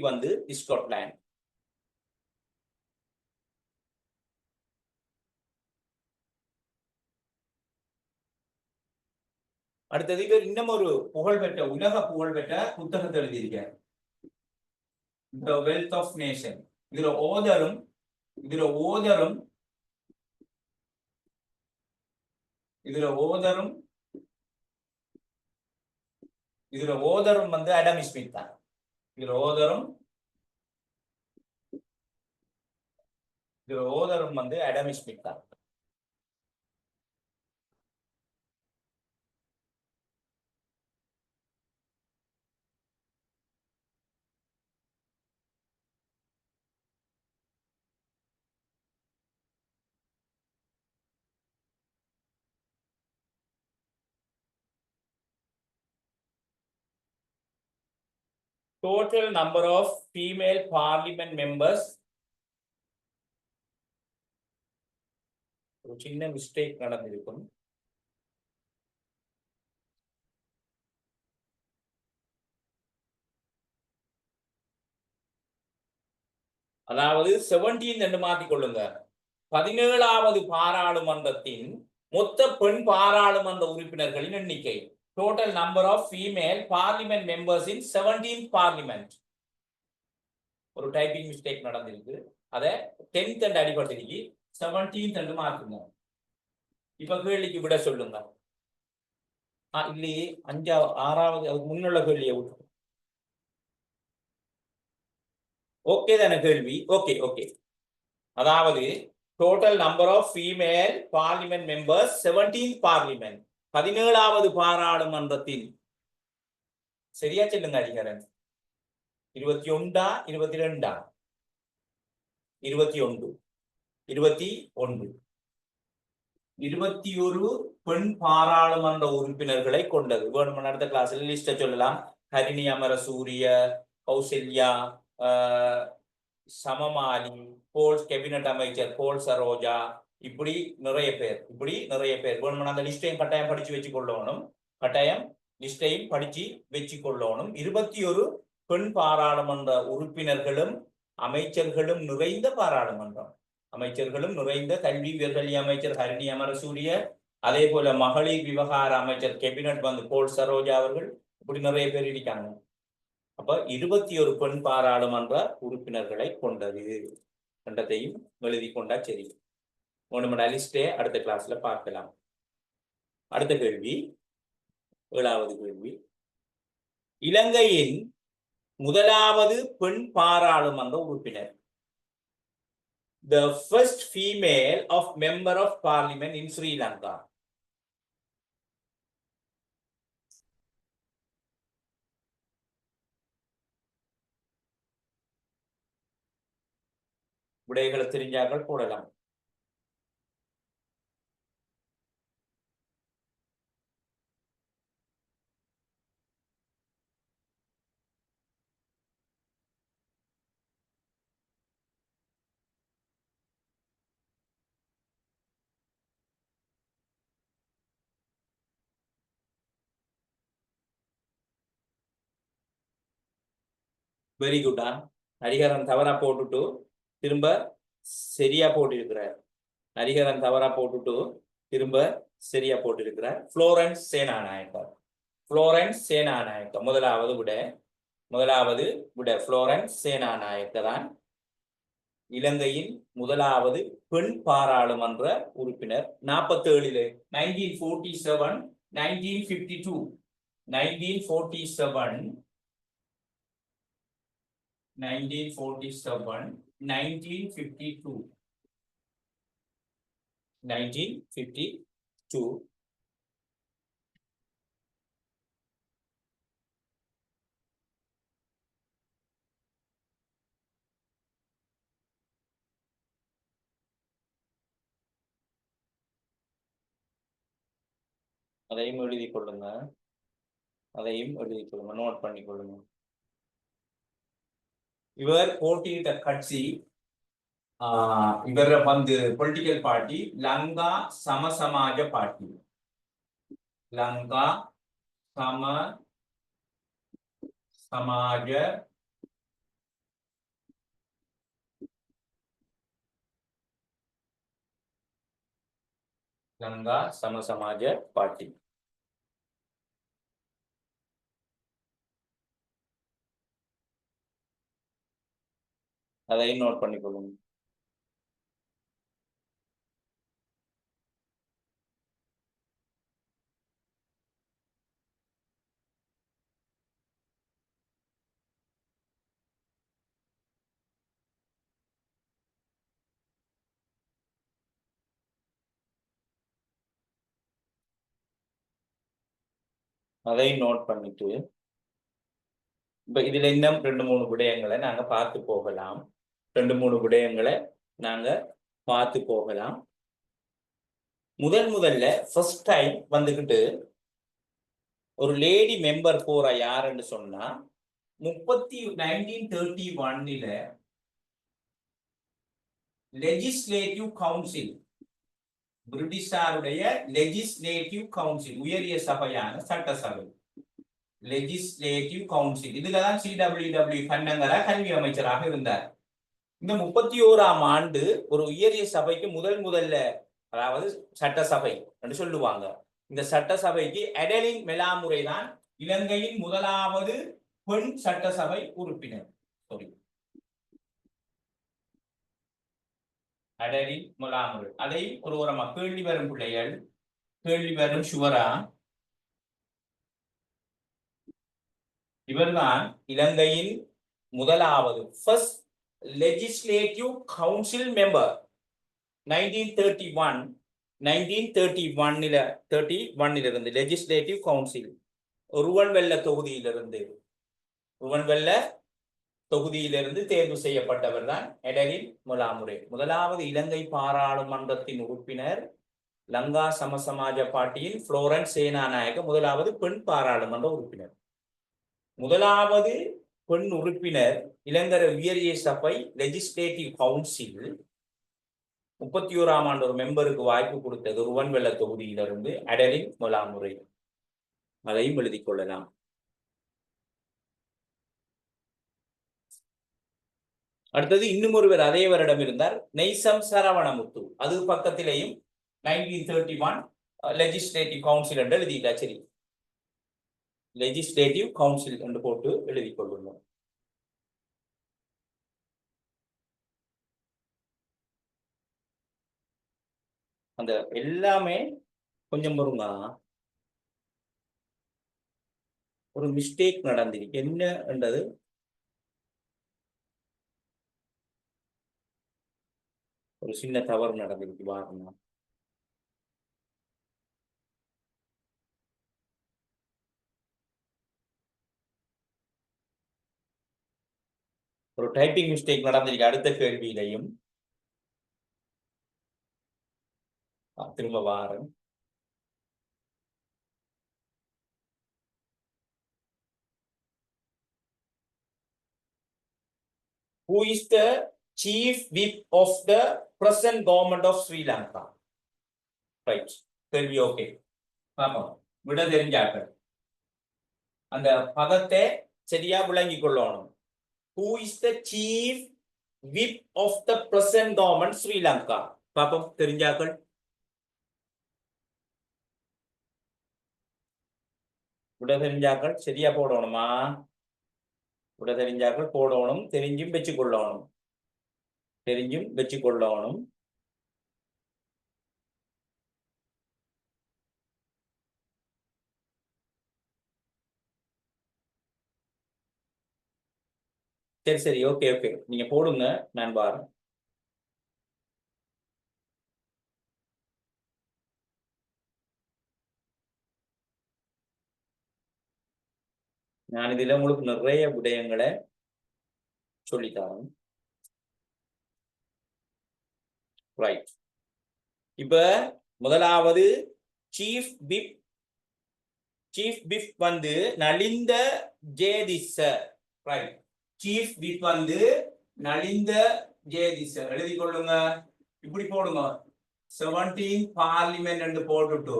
வந்து ஸ்காட்லாந்து. அடுத்தது இவர் இன்னும் ஒரு உலக புகழ்பெற்ற புத்தகத்தை எழுதியிருக்கார், The Wealth of Nation. இதுல ஓதரும் வந்து அடம் ஸ்மித் தான். இதுல ஓதரும் வந்து அடம் ஸ்மித் தான். Total number of female parliament members. ஒரு சின்ன மிஸ்டேக் நடந்திருக்கும். அதாவது 17 என்று மாற்றிக் கொள்ளுங்க. 17வது பாராளுமன்றத்தின் மொத்த பெண் பாராளுமன்ற உறுப்பினர்களின் எண்ணிக்கை. Total number of female parliament members in 17th parliament. ஒரு டைப்பிங் மிஸ்டேக் நடந்திருக்கு. அத 10th என்று அடிபட்டிருக்கு, 17th என்று மாற்றுங்க. இப்ப கேள்விக்கு விட சொல்லுங்க. இல்லையே 6வது அதுக்கு முன்னுள்ள கேள்வியை விட்டு. ஓகே தானே கேள்வி? ஓகே. அதாவது total number of female parliament members 17th parliament, 17வது பாராளுமன்றத்தில் சரியா சொல்லுங்க ஹரிஹரன். 21 22 21 21 21 பெண் பாராளுமன்ற உறுப்பினர்களை கொண்டது. வேணுமென அடுத்த கிளாஸ்ல லிஸ்ட சொல்லலாம். ஹரிணி அமரசூரிய, கௌசல்யா, சமமாலி, போல் கேபினட் அமைச்சர் போல் சரோஜா, இப்படி நிறைய பேர் வேணுமென அந்த லிஸ்டையும் கட்டாயம் படிச்சு வச்சு கொள்ளணும். கட்டாயம் லிஸ்டையும் படிச்சு வச்சு கொள்ளணும். 21 பெண் பாராளுமன்ற உறுப்பினர்களும் அமைச்சர்களும் நிறைந்த பாராளுமன்றம். அமைச்சர்களும் நிறைந்த கல்வி உயர்கல்வி அமைச்சர் ஹரிணி அமரசூரிய, அதே போல மகளிர் விவகார அமைச்சர் கேபினட் போல் சரோஜா அவர்கள், இப்படி நிறைய பேர் இருக்காங்க. அப்ப 21 பெண் பாராளுமன்ற உறுப்பினர்களை கொண்டது என்றதையும் எழுதி கொண்டா சரி. ஒன்று லிஸ்டே அடுத்த கிளாஸ்ல பார்க்கலாம். அடுத்த கேள்வி, 7வது கேள்வி. இலங்கையின் முதலாவது பெண் பாராளுமன்ற உறுப்பினர். The first female of member of parliament in Sri Lanka. விடைகளை தெரிஞ்சார்கள் போடலாம். வெரி குட்டா. ஹரிஹரன் தவறா போட்டுட்டு திரும்ப சரியா போட்டிருக்கிறார். ஹரிஹரன் தவறா போட்டுட்டு திரும்ப சரியா போட்டிருக்கிறார். புளோரன்ஸ் சேனாநாயக்கர். புளோரன்ஸ் சேனாநாயக்கர் முதலாவது விட புளோரன்ஸ் சேனாநாயக்கர் தான் இலங்கையின் முதலாவது பெண் பாராளுமன்ற உறுப்பினர். 47 1947 1952 1947 1947 1952 1952 அதையும் எழுதி கொள்ளுங்க. நோட் பண்ணி கொள்ளுங்க. இவர் போட்டியிட்ட கட்சி, இவர் political party Lanka Samasamaja Party. Lanka Samasamaja Lanka Samasamaja Party. அதையும் நோட் பண்ணிக்கொள்ளுங்க. அதையும் நோட் பண்ணிட்டு இப்ப இதுல இன்னும் 2-3 விடயங்களை நாங்க பார்த்து போகலாம். 2-3 விடயங்களை நாங்க பார்த்து போகலாம். முதல்ல ஃபர்ஸ்ட் டைம் வந்துகிட்டு ஒரு லேடி மெம்பர் போற யாருன்னு சொன்னா 1931 லெஜிஸ்லேட்டிவ் கவுன்சில், பிரிட்டிஷாருடைய லெஜிஸ்லேட்டிவ் கவுன்சில், உயரிய சபையான சட்டசபை, லெஜிஸ்லேட்டிவ் கவுன்சில். இதுலதான் CWW கண்ணங்கரா கல்வி அமைச்சராக இருந்தார். இந்த 31ஆம் ஆண்டு ஒரு உயரிய சபைக்கு முதல்ல, அதாவது சட்டசபை என்று சொல்லுவாங்க. இந்த சட்டசபைக்கு அடலின் மெலாமுறை தான் இலங்கையின் முதலாவது பெண் சட்டசபை உறுப்பினர். அடலின் மெலாமுறை. அதை ஒரு கேள்வி வரும் பிள்ளைகள், கேள்வி வரும் சுவரா. இவர்தான் இலங்கையின் முதலாவது ஃபர்ஸ்ட் லெஜிஸ்லேட்டிவ் கவுன்சில் மெம்பர். 1931 இருந்து லெஜிஸ்லேட்டிவ் கவுன்சில் ருவன்வெல்ல தொகுதியிலிருந்து தேர்வு செய்யப்பட்டவர் தான் எடரின் முலாமுரே. முதலாவது இலங்கை பாராளுமன்றத்தின் உறுப்பினர் லங்கா சமசமாஜ பார்ட்டியின் புளோரன்ஸ் சேனாநாயக்க, முதலாவது பெண் பாராளுமன்ற உறுப்பினர். முதலாவது பெண் உறுப்பினர் இலங்கை உயரிய சபை லெஜிஸ்லேட்டிவ் கவுன்சில் 31ஆம் ஆண்டு ஒரு மெம்பருக்கு வாய்ப்பு கொடுத்தது ருவன்வெல்ல தொகுதியிலிருந்து எடரின் முலாமுரே. அதையும் எழுதிக் கொள்ளலாம். அடுத்தது இன்னும் ஒருவர் அதே வருடம் இருந்தார், நெய்சம் சரவணமுத்து. அது பக்கத்திலேயும் 1931 லெஜிஸ்லேட்டிவ் கவுன்சில் என்று எழுதிட்டார். சரி, லெஜிஸ்லேட்டிவ் கவுன்சில் என்று போட்டு எழுதிக் கொள்ளுங்கள். அந்த எல்லாமே கொஞ்சம் பொறுங்க, ஒரு மிஸ்டேக் நடந்திருக்கு. என்ன என்றது ஒரு சின்ன தவறு நடந்திருக்கு பாருங்க. ஒரு டைப்பிங் மிஸ்டேக் நடந்திருக்கு அடுத்த கேள்வியிலையும். திரும்ப வாரம். Who is the chief whip of the present government of Sri Lanka? Right. கேள்வி ஓகே. பாப்போம். விட தெரிஞ்சாக்கள் அந்த பதத்தை சரியா விளங்கிக் கொள்ளணும். Who is the chief whip of the present government Sri Lanka? பாப்போம் தெரிஞ்சாக்கள். விட தெரிஞ்சாக்கள் சரியா போடணுமா? விட தெரிஞ்சாக்கள் போடணும். தெரிஞ்சும் வச்சுக்கொள்ளணும். தெரிஞ்சும் வச்சுக்கொள்ளணும். சரி சரி, ஓகே ஓகே, நீங்க போடுங்க, நான் பாருங்க. நான் இதுல உங்களுக்கு நிறைய விடயங்களை சொல்லித்தரேன். ரைட். இப்ப முதலாவது சீஃப் விப் வந்து நலிந்த ஜேதிச. ரைட். சீஃப் விப் வந்து நலிந்த ஜேதிச எழுதி கொள்ளுங்க. இப்படி போடுங்க, 17 பார்லிமெண்ட் என்று போட்டுட்டு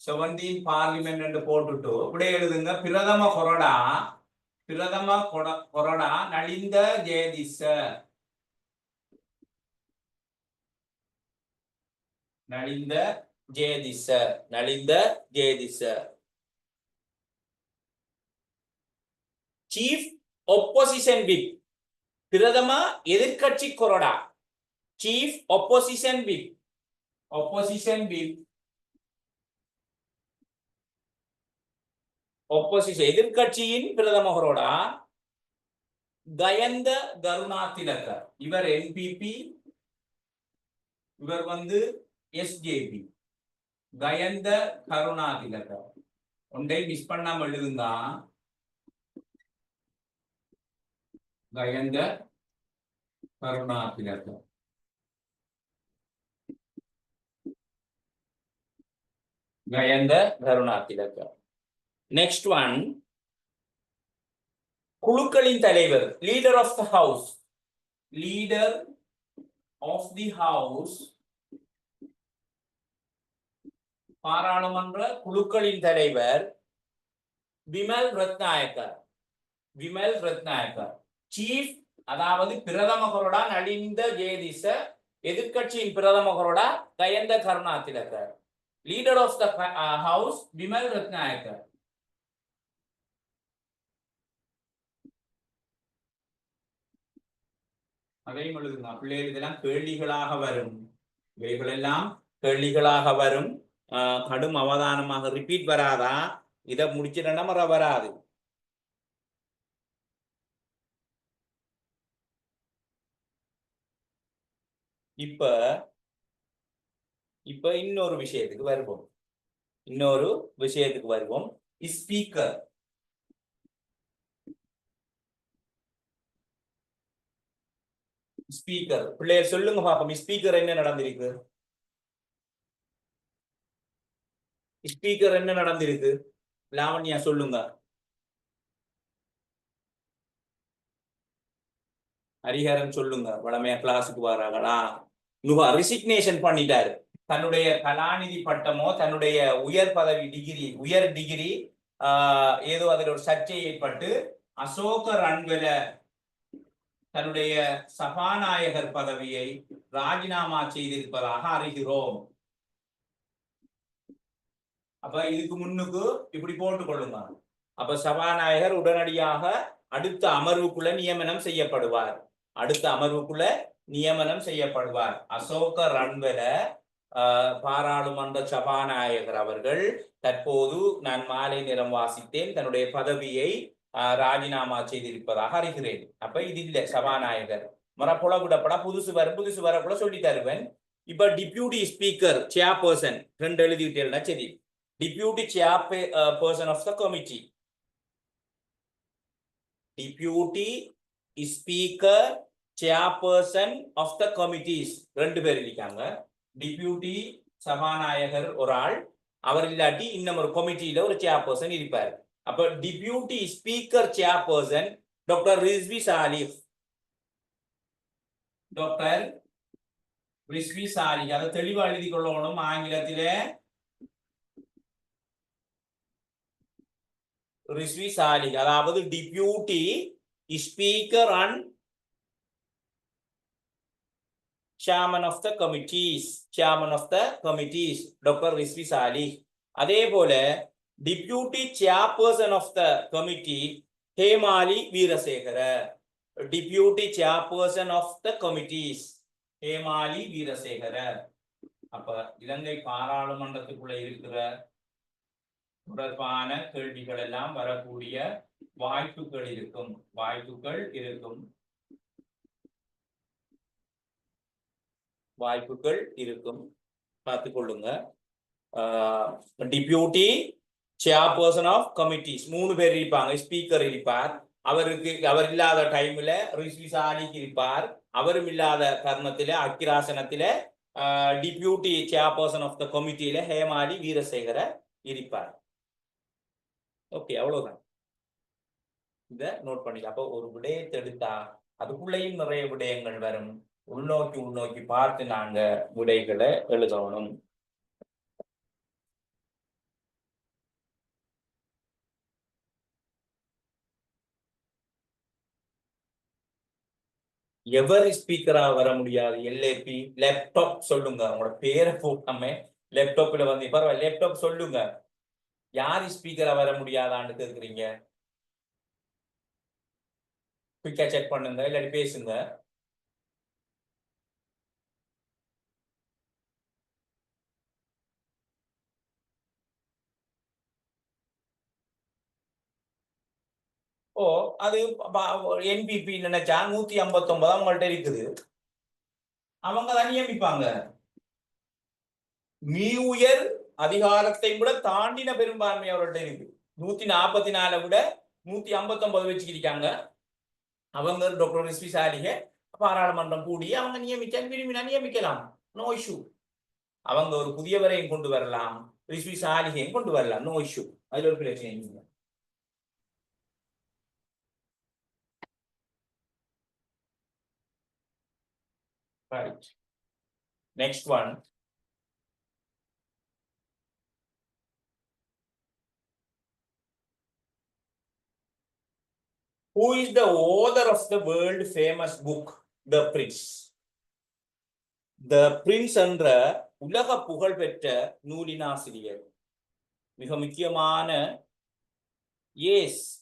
17 பார்லிமெண்ட் என்று போட்டுட்டு இப்படி எழுதுங்க. பிரதம கொறடா நலிந்த ஜேதிச. நலிந்த ஜேதிச. சீஃப் ஒப்போசிஷன் விப், பிரதம எதிர்கட்சி கொறடா. சீஃப் ஒப்போசிஷன் விப் எதிர்கட்சியின் பிரதம கொறடா கயந்த கருணாதிலக. இவர் என்பிபி, இவர் வந்து எஸ்ஜேபி. கயந்த கருணாதிலக ஒன்றை மிஸ் பண்ணாம எழுதுங்க. கயந்த கருணாதிலக. கயந்த கருணாதிலக. நெக்ஸ்ட் ஒன், குழுக்களின் தலைவர், leader of the house. Leader of the house, பாராளுமன்ற குழுக்களின் தலைவர் விமல் ரத்நாயக்கர். சீஃப் அதாவது பிரதம கொறடா நலிந்த ஜேதிச, எதிர்கட்சியின் பிரதம கொறடா Gayantha Karunathilaka. Leader of the house Wimal Rathnayake. அதையும் எழுதுங்க பிள்ளைகள். இதெல்லாம் கேள்விகளாக வரும். இவைகள் எல்லாம் கேள்விகளாக வரும். கடும் அவதானமாக ரிப்பீட் வராதா? இதை முடிச்சிட்டா வராது. இப்ப இன்னொரு விஷயத்துக்கு வருவோம். இன்னொரு விஷயத்துக்கு வருவோம். ஸ்பீக்கர். ஸ்பீக்கர் பிள்ளையர் சொல்லுங்க பாப்போம். ஸ்பீக்கர் என்ன நடந்திருக்கு? ஸ்பீக்கர் என்ன நடந்திருக்கு? லாவண்யா சொல்லுங்க. ஹரிஹரன் சொல்லுங்க. வளமையா கிளாஸுக்கு வராங்களா? ரிசிக்னேஷன் பண்ணிட்டாரு. தன்னுடைய கலாநிதி பட்டமோ தன்னுடைய உயர் பதவி டிகிரி உயர் டிகிரி ஏதோ அதில் ஒரு சர்ச்சை ஏற்பட்டு அசோக ரன்வெல தன்னுடைய சபாநாயகர் பதவியை ராஜினாமா செய்திருப்பதாக அறிகிறோம். அப்ப இதுக்கு முன்னுக்கு இப்படி போட்டுக் கொள்ளுங்க. அப்ப சபாநாயகர் உடனடியாக அடுத்த அமர்வுக்குள்ள நியமனம் செய்யப்படுவார். அடுத்த அமர்வுக்குள்ள நியமனம் செய்யப்படுவார். அசோக ரன்வெல பாராளுமன்ற சபாநாயகர் அவர்கள் தற்போது நான் மாலை நேரம் வாசித்தேன் தன்னுடைய பதவியை ராஜினாமா செய்திருப்பதாக அறிகிறேன். அப்ப இது இல்ல சபாநாயகர் மரப்புல விடப்பட புதுசு வரக்குள்ள சொல்லி தருவேன். இப்ப டிப்யூட்டி ஸ்பீக்கர் சேர்பர்சன் ரெண்டு எழுதிட்டேன்னா சரி. Deputy chairperson of the committee, deputy speaker chairperson of the committees ரெண்டு பேர் இருக்காங்க. டிப்யூட்டி சபாநாயகர் ஒரு ஆள், அவர் இல்லாட்டி இன்னும் ஒரு கமிட்டியில ஒரு சேர்பர்சன் இருப்பார். அப்ப deputy speaker chairperson doctor Rizvi Salih. Doctor Rizvi Salih அதை தெளிவா எழுதி கொள்ளணும். ஆங்கிலத்திலே ரிஸ்வி சாலிஹ், அதாவது deputy speaker and chairman of the committees doctor Rizvi Salih. அதே போல deputy chairperson of the committee Hemali Weerasekara. Deputy chairperson of the committees Hemali Weerasekara. அப்ப இலங்கை பாராளுமன்றத்துக்குள்ள இருக்கிற தொடர்பான கேள்விகள் எல்லாம் வரக்கூடிய வாய்ப்புகள் இருக்கும். பார்த்துக் கொள்ளுங்க. டிப்யூட்டி சேர்பர்சன் ஆஃப் கமிட்டிஸ் 3 பேர் இருப்பாங்க. ஸ்பீக்கர் இருப்பார். அவர் இல்லாத டைம்ல ரிஸ்வி சாலிஹ் இருப்பார். அவரும் இல்லாத தருணத்தில அக்கிராசனத்தில டிப்யூட்டி சேர்பர்சன் ஆஃப் த கமிட்டியில ஹேமாலி வீரசேகர இருப்பார். ஓகே, அவ்வளவுதான். இத நோட் பண்ணிக்கலாம். அப்போ ஒரு விடயத்தை எடுத்தா அதுக்குள்ளேயும் நிறைய விடயங்கள் வரும். உள்நோக்கி பார்த்து நாங்க விடைகளை எழுதணும். எவர் ஸ்பீக்கரா வர முடியாது? எல்ஏபி லேப்டாப் சொல்லுங்க. உங்களோட பேரை போட்டாம லேப்டாப்ல வந்து பரவாயில்ல, லேப்டாப் சொல்லுங்க. யார் ஸ்பீக்கரா வர முடியாதான்னு கேக்குறீங்க? குயிக்கா செக் பண்ணுங்க, இல்லாட்டி பேசுங்க. ஓ, அது என்பிபி நினைச்சா 159 அவங்கள்ட்ட இருக்குது. அவங்க தான் நியமிப்பாங்க. உயர் அதிகாரத்தை விட தாண்டின பெரும்பான்மை அவர்கள்ட்ட இருக்கு. 144 விட 159 வச்சுக்கிட்டாங்க. அவங்க டாக்டர் ரிஸ்வி சாலிஹ் பாராளுமன்றம் கூடி அவங்க விரும்பினா நியமிக்கலாம். No issue. அவங்க ஒரு புதியவரையும் கொண்டு வரலாம், ரிஸ்வி சாலிஹையும் கொண்டு வரலாம். No issue. அதுல ஒரு பிரச்சனை இல்லை. Right. Next one. Who is the author of the world famous book The Prince? The Prince என்ற உலக புகழ்பெற்ற நூலின் ஆசிரியர் மிக முக்கியமான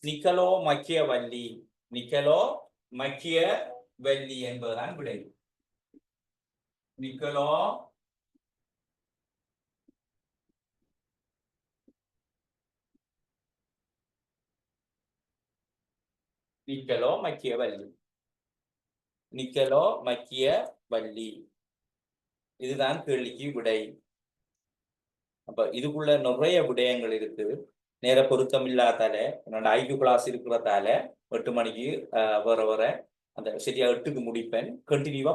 நிக்கலோ மக்கியவல்லி. நிக்கலோ மக்கியவல்லி என்பதுதான் விடை. நிக்கலோ மக்கியவல்லி. இதுதான் கேள்விக்கு விடை. அப்ப இதுக்குள்ள நிறைய விடயங்கள் இருக்கு. நேர பொருத்தம் இல்லாதால என்னோட ஐக்யூ கிளாஸ் இருக்கிறதால 8 மணிக்கு வர வர அந்த சரியா 8க்கு முடிப்பேன். கண்டினியூவா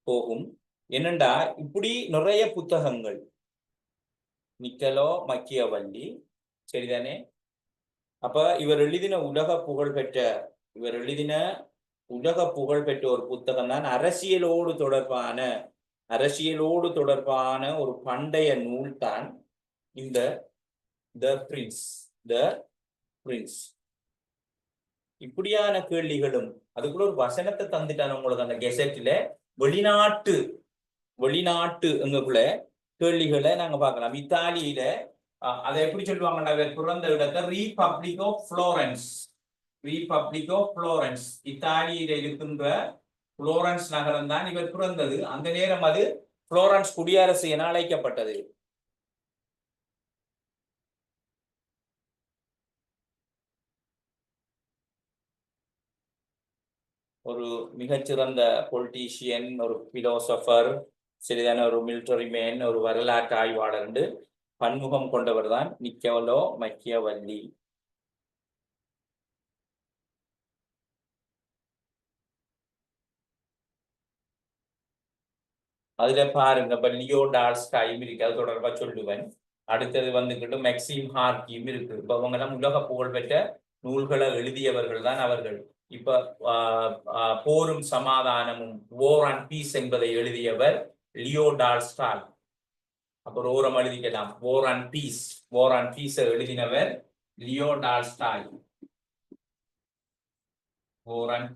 போகும். என்னண்டா இப்படி நிறைய புத்தகங்கள் நிக்கலோ மக்கியவல்லி சரிதானே. அப்ப இவர் எழுதின உலக புகழ் பெற்ற ஒரு புத்தகம் தான் அரசியலோடு தொடர்பான ஒரு பண்டைய நூல் தான் இந்த த பிரின்ஸ். இப்படியான கேள்விகளும் அதுக்குள்ள ஒரு வசனத்தை தந்துட்டான உங்களுக்கு அந்த கெசெட்ல வெளிநாட்டு எங்களுக்குள்ள கேள்விகளை நாங்க பார்க்கலாம். இத்தாலியில அதை எப்படி சொல்லுவாங்கன்னா பிறந்த இடத்தை ரீபப்ளிக் ஆஃப் புளோரன்ஸ் இத்தாலியில இருக்கின்ற புளோரன்ஸ் நகரம் தான் இவர் பிறந்தது. அந்த நேரம் அது புளோரன்ஸ் குடியரசு என அழைக்கப்பட்டது. ஒரு மிகச்சிறந்த பொலிட்டீஷியன், ஒரு பிலோசபர், சரிதான ஒரு மிலிட்டரி மேன், ஒரு வரலாற்று ஆய்வாளர் என்று பன்முகம் கொண்டவர் தான் நிக்கோலோ மக்கியவல்லி. அதுல பாருங்க இப்ப லியோ டால்ஸ்டாயும் இருக்கு, அது தொடர்பா சொல்லுவேன். அடுத்தது வந்துகிட்டு மேக்சிம் ஹார்கியும் இருக்கு. இப்ப அவங்க எல்லாம் உலக புகழ்பெற்ற நூல்களை எழுதியவர்கள் தான் அவர்கள். இப்ப போரும் சமாதானமும் வார் அண்ட் பீஸ் என்பதை எழுதியவர் லியோ டால்ஸ்டாய். அப்புறம் ஓரம் எழுதிக்கலாம் வார் அண்ட் பீஸ் எழுதினவர் Leo Tolstoy. War and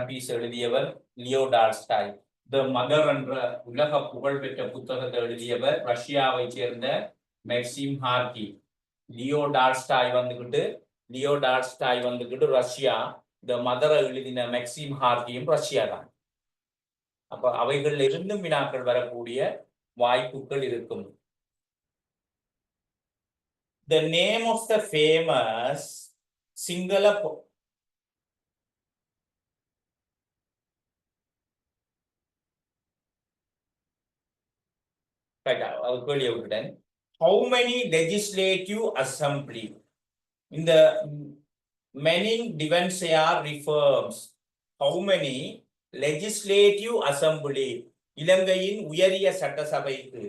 Peace எழுதியவர் லியோ டால்ஸ்டாய். த மதர் என்ற உலக புகழ்பெற்ற புத்தகத்தை எழுதியவர் ரஷ்யாவை சேர்ந்த மேக்சிம் ஹார்கி. லியோ டால்ஸ்டாய் வந்துகிட்டு ரஷ்யா. த மதரை எழுதின மேக்சிம் ஹார்கியும் ரஷ்யா தான். அப்ப அவைகள்ல இருந்தும் வினாக்கள் வரக்கூடிய வாய்ப்புகள் இருக்கும். The name of the famous Sinhala how many legislative assembly in the Manning Devonshire reforms? How many legislative assembly இலங்கையின் உயரிய சட்டசபைக்கு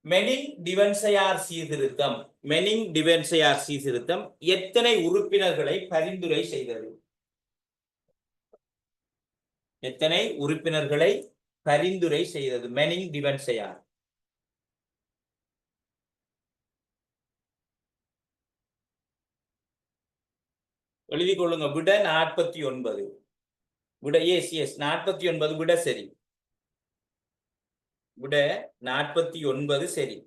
மெனிங் டிவன்சையார் சீர்திருத்தம் எத்தனை உறுப்பினர்களை பரிந்துரை செய்தது? மெனிங் டிவன்சையார். எழுதிக் கொள்ளுங்க. விட 49. விட எஸ் 49 விட சரி. விட 49 சரி.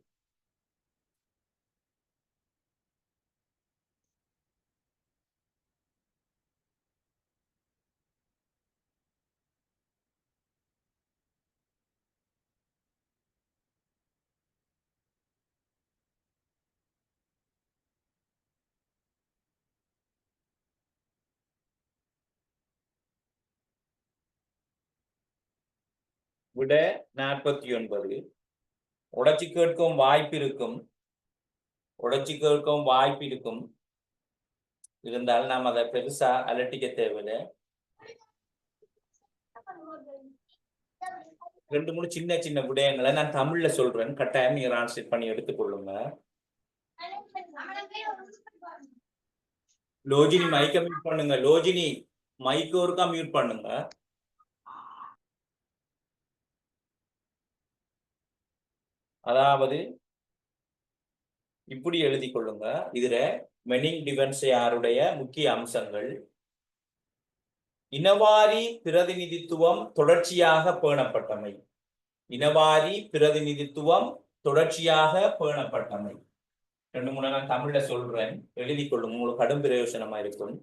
விட 49. உடைச்சு கேட்கும் வாய்ப்பு இருக்கும். இருந்தால் நாம் அதை பெருசா அலட்டிக்க தேவையில்லை. 2-3 சின்ன விடயங்களை நான் தமிழ்ல சொல்றேன். கட்டாயம் நீங்க டிரான்ஸ்லேட் பண்ணி எடுத்துக்கொள்ளுங்க. லோஜினி மைக்க மியூட் பண்ணுங்க. மைக் ஒருக்கா மியூட் பண்ணுங்க. அதாவது இப்படி எழுதி கொள்ளுங்க. இதுல மெனிங் டிவன்சையாருடைய முக்கிய அம்சங்கள்: இனவாரி பிரதிநிதித்துவம் தொடர்ச்சியாக பேணப்பட்டமை. 2-3 நான் தமிழ்ல சொல்றேன், எழுதி கொள்ளுங்க. உங்களுக்கு கடும் பிரயோசனமா இருக்கும்.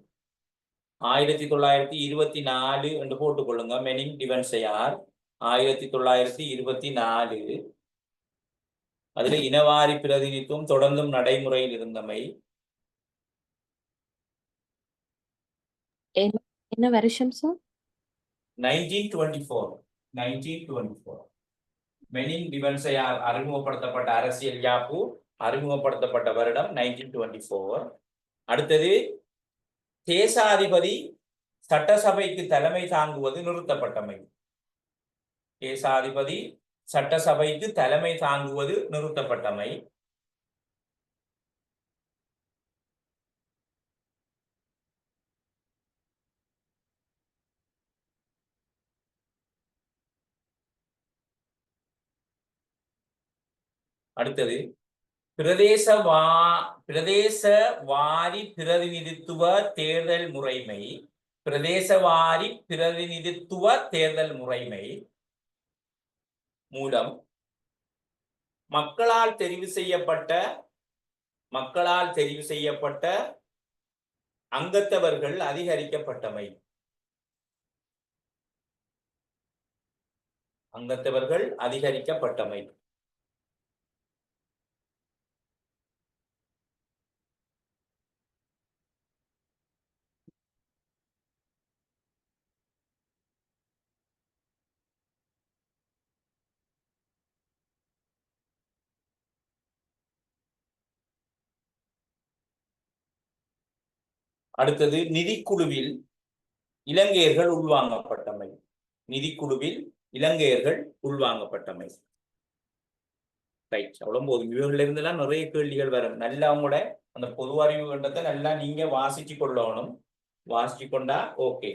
1924 என்று போட்டுக்கொள்ளுங்க. மெனிங் டிவன்சையார் 1924. அதுல இனவாரி பிரதிநிதித்துவம் தொடர்ந்தும் நடைமுறையில் இருந்தமை. என்ன வருஷம் சார்? 1924 மெனிங் டிவன்சையால் அறிமுகப்படுத்தப்பட்ட அரசியல் யாப்பு அறிமுகப்படுத்தப்பட்ட வருடம் 1924. அடுத்தது தேசாதிபதி சட்டசபைக்கு தலைமை தாங்குவது நிறுத்தப்பட்டமை. தேசாதிபதி சட்டசபைக்கு தலைமை தாங்குவது நிறுத்தப்பட்டமை. அடுத்தது பிரதேச வாரி பிரதிநிதித்துவ தேர்தல் முறைமை. பிரதேச வாரி பிரதிநிதித்துவ தேர்தல் முறைமை மூலம் மக்களால் தெரிவு செய்யப்பட்ட அங்கத்தவர்கள் அதிகரிக்கப்பட்டமை. அடுத்தது நிதிக்குழுவில் இலங்கையர்கள் உள்வாங்கப்பட்டமை. ரைட், அவ்வளவு போதும். இவர்கள் இருந்தெல்லாம் நிறைய கேள்விகள் வரும். நல்லா அவங்களோட அந்த பொது அறிவு கண்டத்தை நல்லா நீங்க வாசிச்சு கொள்ளணும். வாசிச்சு கொண்டா okay.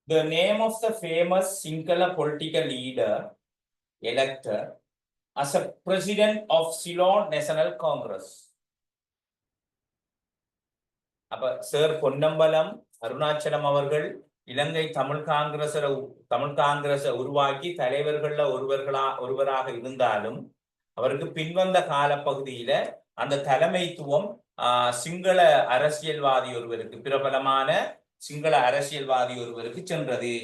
The name of the famous Sinhala political leader elected as a president of Ceylon National Congress. அப்ப சார் பொன்னம்பலம் அருணாச்சலம் அவர்கள் இலங்கை தமிழ் காங்கிரஸை உருவாக்கி தலைவர்கள்ல ஒருவராக இருந்தாலும் அவருக்கு பின்வந்த காலப்பகுதியில அந்த தலைமைத்துவம் சிங்கள அரசியல்வாதி ஒருவருக்கு, பிரபலமான சிங்கள அரசியல்வாதி ஒருவருக்கு சென்றது.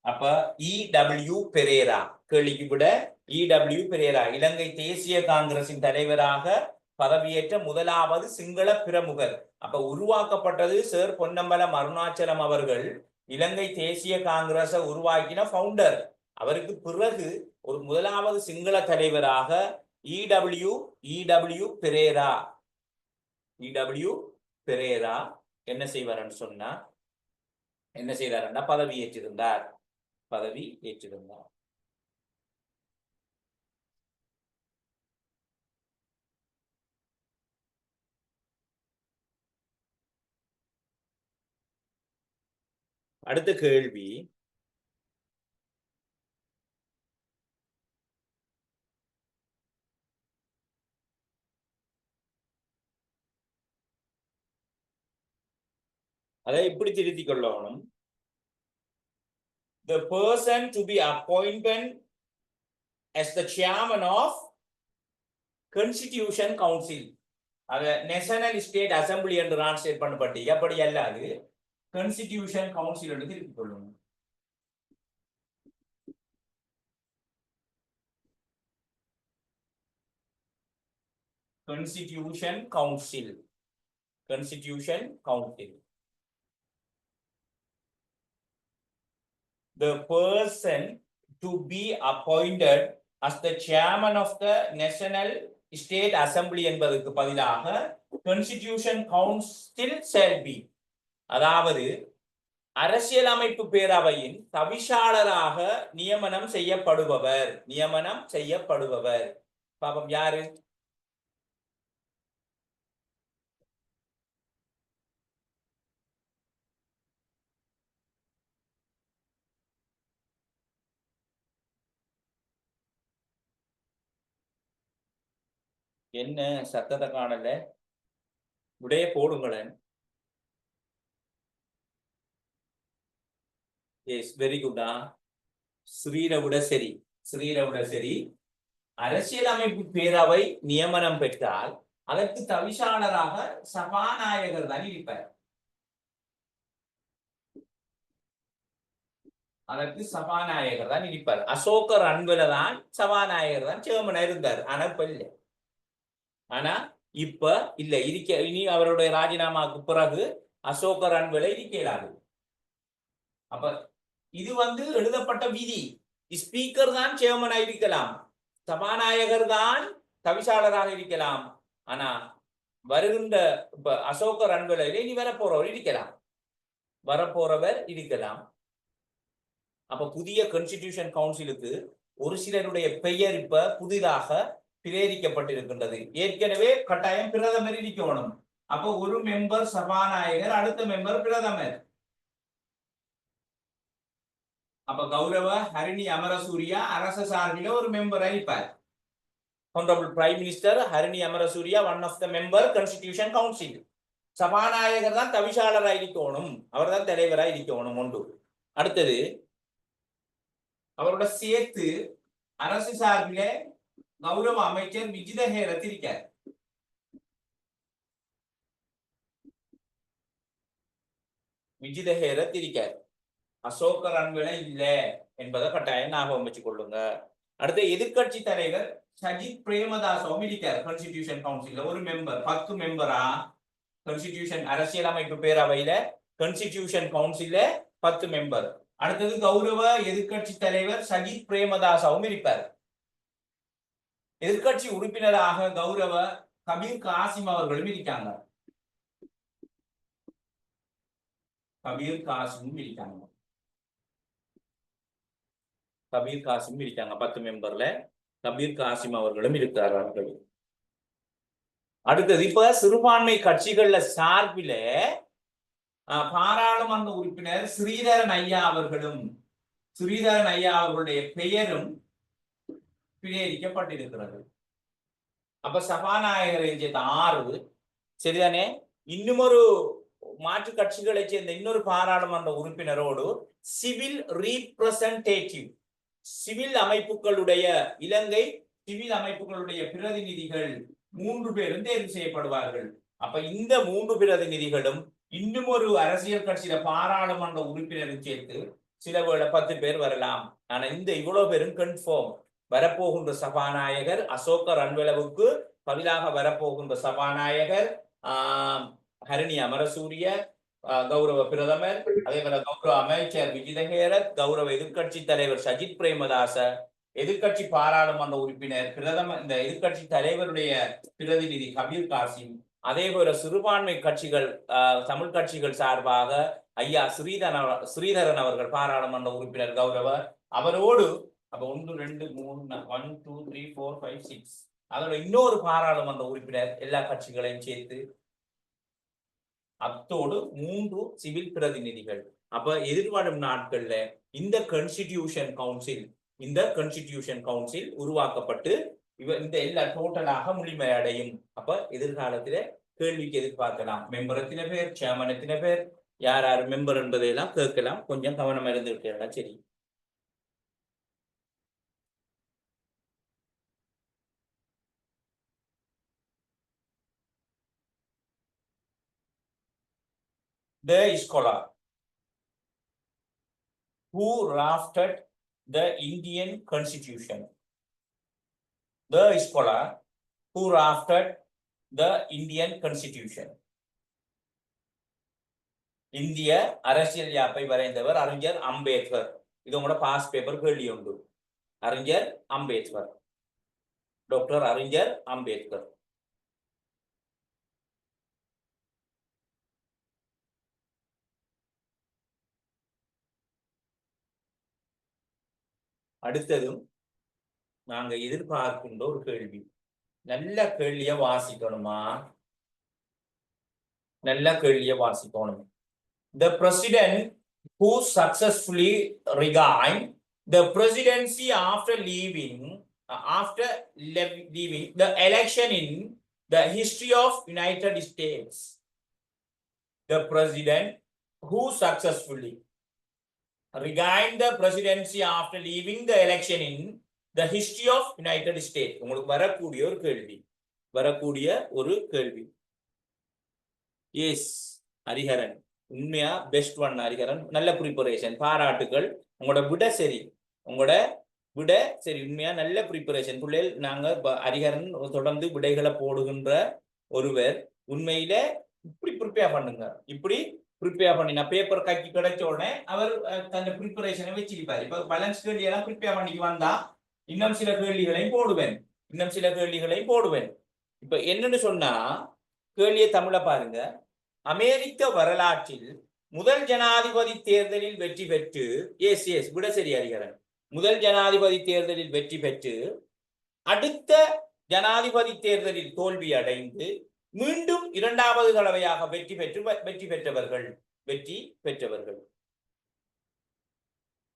அப்ப E.W. பெரேரா, கேள்விக்கு விட E.W. பெரேரா இலங்கை தேசிய காங்கிரசின் தலைவராக பதவியேற்ற முதலாவது சிங்கள பிரமுகர். அப்ப உருவாக்கப்பட்டது சார் பொன்னம்பலம் அருணாச்சலம் அவர்கள் இலங்கை தேசிய காங்கிரஸை உருவாக்கின ஃபவுண்டர். அவருக்கு பிறகு ஒரு முதலாவது சிங்கள தலைவராக E.W. பெரேரா என்ன செய்தார்னா பதவி ஏற்றிருந்தார். அடுத்த கேள்வி, அதை இப்படி திருத்திக் கொள்ளணும். The person to be appointed as the chairman of Constitution Council, அது நேஷனல் ஸ்டேட் அசம்பிளி என்று டிரான்ஸ்லேட் பண்ணப்பட்டு எப்படி அல்லாது Constitution Council என்று திருத்திக் கொள்ளணும். Constitution Council. The person to be appointed as the chairman of the National State Assembly என்பதற்கு பதிலாக Constitution Council shall be, அதாவது அரசியலமைப்பு பேரவையின் தவிசாளராக நியமனம் செய்யப்படுபவர். பாப்பம் யாரு? என்ன சத்தத்தை காணல, உடைய போடுங்களேன். எஸ், வெரி குட்டா. ஸ்ரீரவுட சரி. அரசியலமைப்பு பேரவை நியமனம் பெற்றால் அதற்கு தவிசாளராக சபாநாயகர் தான் இருப்பார். அசோகர் அன்புல தான் சபாநாயகர் தான் சேர்மனா இருந்தார். ஆனா இப்ப இல்ல இனி அவருடைய ராஜினாமாவுக்கு பிறகு அசோக ரன்வேல இருக்கிறாரு. அப்ப இது எழுதப்பட்ட விதி. ஸ்பீக்கர் தான் சேர்மனா இருக்கலாம், சபாநாயகர் தான் தவிசாளராக இருக்கலாம். ஆனா வருகின்ற இப்ப அசோக ரன்வேலையில இனி வரப்போறவர் இருக்கலாம். அப்ப புதிய கான்ஸ்டிடியூஷன் கவுன்சிலுக்கு ஒரு சிலருடைய பெயர் இப்ப புதிதாக பிரேரிக்கப்பட்டிருக்கின்றது. ஏற்கனவே கட்டாயம் பிரதமர் இருக்கணும். அப்ப ஒரு மெம்பர் சபாநாயகர், அடுத்த மெம்பர் பிரதமர். அப்ப கௌரவ ஹரிணி அமரசூரியா அரச சார்பில ஒரு மெம்பர் இருப்பார். Honorable Prime Minister Harini Amarasuriya one of the member constitution council. சபாநாயகர் தான் தவிசாளராக இருக்கணும், அவர் தான் தலைவராக இருக்கணும் ஒன்று. அடுத்தது அவரோட சேர்த்து அரசு சார்பில கௌரவ அமைச்சர் விஜித ஹேரத் இருக்கார். அசோக ரன்வேல இல்ல என்பதை கட்டாயம் ஞாபகம் வச்சுக் கொள்ளுங்க. அடுத்த எதிர்கட்சி தலைவர் சஜித் பிரேமதாசவும் இருக்கார் கான்ஸ்டிடியூஷன் கவுன்சில்ல ஒரு மெம்பர். 10 மெம்பரா கான்ஸ்டிடியூஷன் அரசியலமைப்பு பேரவையில கான்ஸ்டிடியூஷன் கவுன்சில்ல 10 மெம்பர். அடுத்தது கௌரவ எதிர்கட்சி தலைவர் சஜித் பிரேமதாசவும் இருப்பார். எதிர்கட்சி உறுப்பினராக கௌரவ கபீர் காசிம் அவர்களும் இருக்காங்க. கபீர் காசிம் இருக்காங்க 10 மெம்பர்ல கபீர் காசிம் அவர்களும் இருக்கிறார்கள். அடுத்தது இப்ப சிறுபான்மை கட்சிகள்ல சார்பில பாராளுமன்ற உறுப்பினர் ஸ்ரீதரன் ஐயா அவர்களுடைய பெயரும் பிரேரிக்கப்பட்டிருக்கிறது. அப்ப சபாநாயகரை சேர்ந்த 6 சரிதானே. இன்னும் ஒரு மாற்று கட்சிகளை சேர்ந்த இன்னொரு பாராளுமன்ற உறுப்பினரோடு சிவில் ரீப்ரசன்டேட்டிவ், சிவில் அமைப்புகளுடைய இலங்கை சிவில் அமைப்புகளுடைய பிரதிநிதிகள் 3 பேரும் தேர்வு செய்யப்படுவார்கள். அப்ப இந்த 3 பிரதிநிதிகளும் இன்னும் ஒரு அரசியல் கட்சியில பாராளுமன்ற உறுப்பினரும் சேர்த்து சில வேளை 10 பேர் வரலாம். ஆனா இந்த இவ்வளவு பேரும் கன்ஃபார்ம். வரப்போகின்ற சபாநாயகர் அசோக ரன்வேலவுக்கு பதிலாக வரப்போகின்ற சபாநாயகர் ஹரிணி அமரசூரிய, கௌரவ பிரதமர், அதே போல கௌரவ அமைச்சர் விஜித ஹேரத், கௌரவ எதிர்கட்சி தலைவர் சஜித் பிரேமதாச, எதிர்கட்சி பாராளுமன்ற உறுப்பினர் பிரதமர், இந்த எதிர்கட்சி தலைவருடைய பிரதிநிதி கபீர் காசிம், அதே போல சிறுபான்மை கட்சிகள் தமிழ் கட்சிகள் சார்பாக ஐயா ஸ்ரீதரன் அவர்கள் பாராளுமன்ற உறுப்பினர் கௌரவ அவரோடு அப்ப 1 2 3 1 2 3 4 5 6 அதோட இன்னொரு பாராளுமன்ற உறுப்பினர் எல்லா கட்சிகளையும் சேர்த்து அத்தோடு 3 சிவில் பிரதிநிதிகள். அப்ப எதிர்வரும் நாட்கள்ல இந்த கான்ஸ்டிடியூஷன் கவுன்சில் உருவாக்கப்பட்டு இந்த எல்லா டோட்டலாக முழுமையடையும். அப்ப எதிர்காலத்துல கேள்விக்கு எதிர்பார்க்கலாம். மெம்பர் எத்தனை பேர், சேர்மன் எத்தனை பேர், யார் யார் மெம்பர் என்பதையெல்லாம் கேட்கலாம். கொஞ்சம் கவனம் இருந்துவிட்டா சரி. The scholar who drafted the Indian Constitution. The scholar who drafted the Indian Constitution. இந்திய அரசியல் யாப்பை வரைந்தவர் அறிஞர் அம்பேத்கர். இது உங்களோட பாஸ் பேப்பர் கேள்வி உண்டு. அறிஞர் அம்பேத்கர், டாக்டர் அறிஞர் அம்பேத்கர். அடுத்ததும் நாங்க எதிர்பார்க்கின்ற ஒரு கேள்வி. நல்ல கேள்விய வாசிக்கணுமா? நல்ல கேள்விய வாசிக்கணும். The president who successfully resigned the presidency after leaving the election in the history of United States. The president who successfully resigned the presidency after leaving the election in the history of United States. உங்களுக்கு வரக்கூடிய ஒரு கேள்வி. S Hariharan, உண்மையா best one Hariharan. நல்ல preparation, பாராட்டுகள். உங்களோட விட சரி, உண்மையா நல்ல ப்ரிப்பரேஷன். பிள்ளைகள் நாங்க ஹரிஹரன் தொடர்ந்து விடைகளை போடுகின்ற ஒருவர். உண்மையில இப்படி ப்ரிப்பேர் பண்ணுங்க. இப்படி ப்ரிப்பேர் பண்ணி நான் பேப்பர் கைக்கு கிடைச்ச உடனே அவர் தன் ப்ரிப்பரேஷனை வச்சிருப்பார். இப்ப பேலன்ஸ் கேள்வி எல்லாம் ப்ரிப்பேர் பண்ணிக்கு வந்தா இன்னும் சில கேள்விகளையும் போடுவேன். இப்ப என்னன்னு சொன்னா கேள்வியை தமிழ பாருங்க. அமெரிக்க வரலாற்றில் முதல் ஜனாதிபதி தேர்தலில் வெற்றி பெற்று விட சரி அறிகிறேன். முதல் ஜனாதிபதி தேர்தலில் வெற்றி பெற்று அடுத்த ஜனாதிபதி தேர்தலில் தோல்வி அடைந்து மீண்டும் இரண்டாவது தடவையாக வெற்றி பெற்றவர்கள்.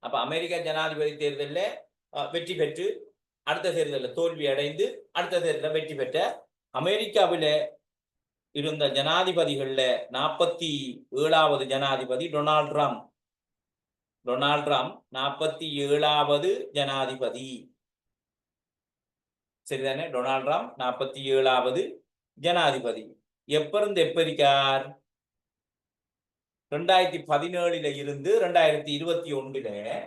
அப்ப அமெரிக்க ஜனாதிபதி தேர்தலில் வெற்றி பெற்று அடுத்த தேர்தலில் தோல்வி அடைந்து அடுத்த தேர்தலில் வெற்றி பெற்ற அமெரிக்காவில் இருந்த ஜனாதிபதிகள்ல 47வது ஜனாதிபதி டொனால்ட் ட்ரம்ப். 47வது ஜனாதிபதி. சரிதானே? டொனால்ட் ட்ரம்ப் 47வது ஜனாதிபதி. எப்ப இருந்து எப்ப இருக்கார்? 2017 இருந்து 2021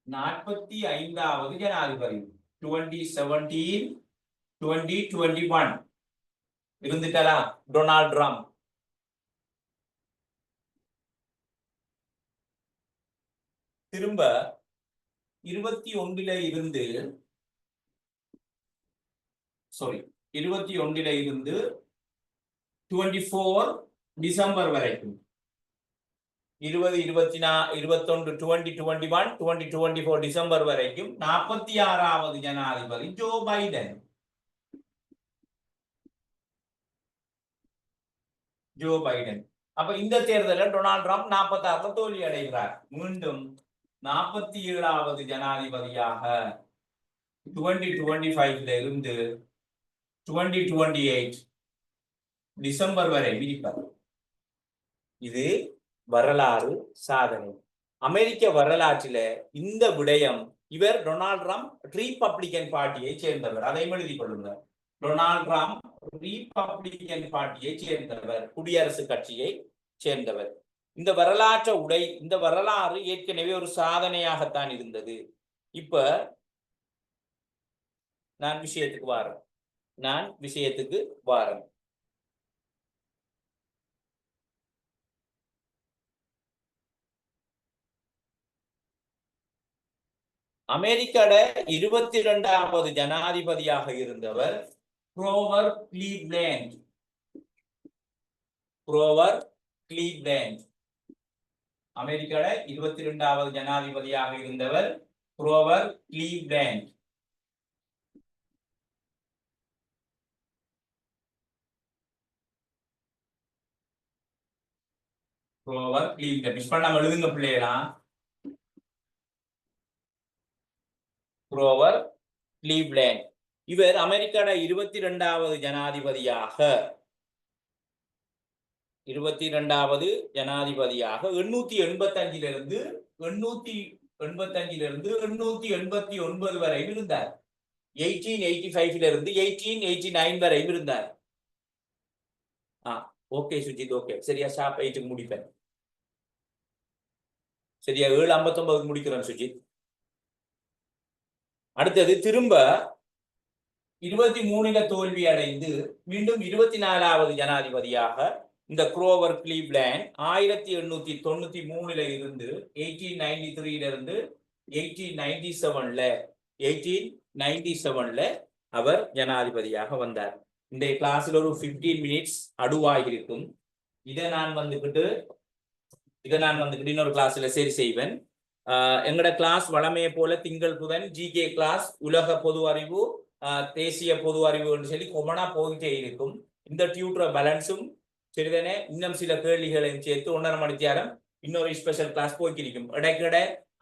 45வது ஜனாதிபதி. 2017 2021 இருந்துட்டாரா டொனால்ட் ட்ரம்ப். திரும்ப 21 இருந்து 24 டிசம்பர் வரைக்கும் 2021 2024 டிசம்பர் வரைக்கும் 46வது ஜனாதிபதி ஜோ பைடன். அப்ப இந்த தேர்தலில் டொனால்ட் ட்ரம்ப் 46 தோல்வி அடைகிறார். மீண்டும் 47வது ஜனாதிபதியாக 2025 இருந்து 2028 டிசம்பர் வரை விரிப்பார். இது வரலாறு சாதனை. அமெரிக்க வரலாற்றில இந்த விடயம். இவர் டொனால்ட் ட்ரம்ப் ரிபப்ளிகன் பார்ட்டியை சேர்ந்தவர். அதையும் எழுதிக் கொள்ளுங்க. டொனால்ட் ட்ரம்ப் ரிபப்ளிகன் பார்ட்டியை சேர்ந்தவர், குடியரசு கட்சியை சேர்ந்தவர். இந்த வரலாறு ஏற்கனவே ஒரு சாதனையாகத்தான் இருந்தது. இப்ப நான் விஷயத்துக்கு வாரேன். அமெரிக்காட 22வது ஜனாதிபதியாக இருந்தவர் குரோவர் கிளீவ்லேண்ட். அமெரிக்காட 22வது ஜனாதிபதியாக இருந்தவர் குரோவர் கிளீவ்லேண்ட். மிஸ் பண்ணாம எழுதுங்க பிள்ளைகளா. Grower Cleveland. இவர் அமெரிக்காட 22வது ஜனாதிபதியாக 885 இருந்து 889 வரை இருந்தார். 1885 இருந்து 1889 வரை இருந்தார். ஓகே சுஜித், ஓகே சரியா. ஷார்ப் 8 முடிப்பேன். சரியா 7:59 முடிக்கிறேன் சுஜித். அடுத்தது திரும்ப 23 தோல்வி அடைந்து மீண்டும் 24வது ஜனாதிபதியாக இந்த குரோவர் கிளீவ்லேண்ட் 1893 இருந்து 1893 இருந்து 1897 அவர் ஜனாதிபதியாக வந்தார். இந்த கிளாஸ்ல ஒரு 15 மினிட்ஸ் அடுவாயிருக்கும். இதை நான் வந்துகிட்டு இன்னொரு கிளாஸ்ல சரி செய்வேன். எங்கட கிளாஸ் வளமையை போல திங்கள் புதன் ஜிகே கிளாஸ், உலக பொது அறிவு, தேசிய பொது அறிவு என்று சொல்லி கொமனா போயிட்டே இருக்கும். இந்த டியூட்டர் பேலன்ஸும் சரிதானே, இன்னும் சில கேள்விகளையும் சேர்த்து 1.5 மணி நேரம் இன்னொரு ஸ்பெஷல் கிளாஸ் போய்க்கிருக்கும். இடைக்கிட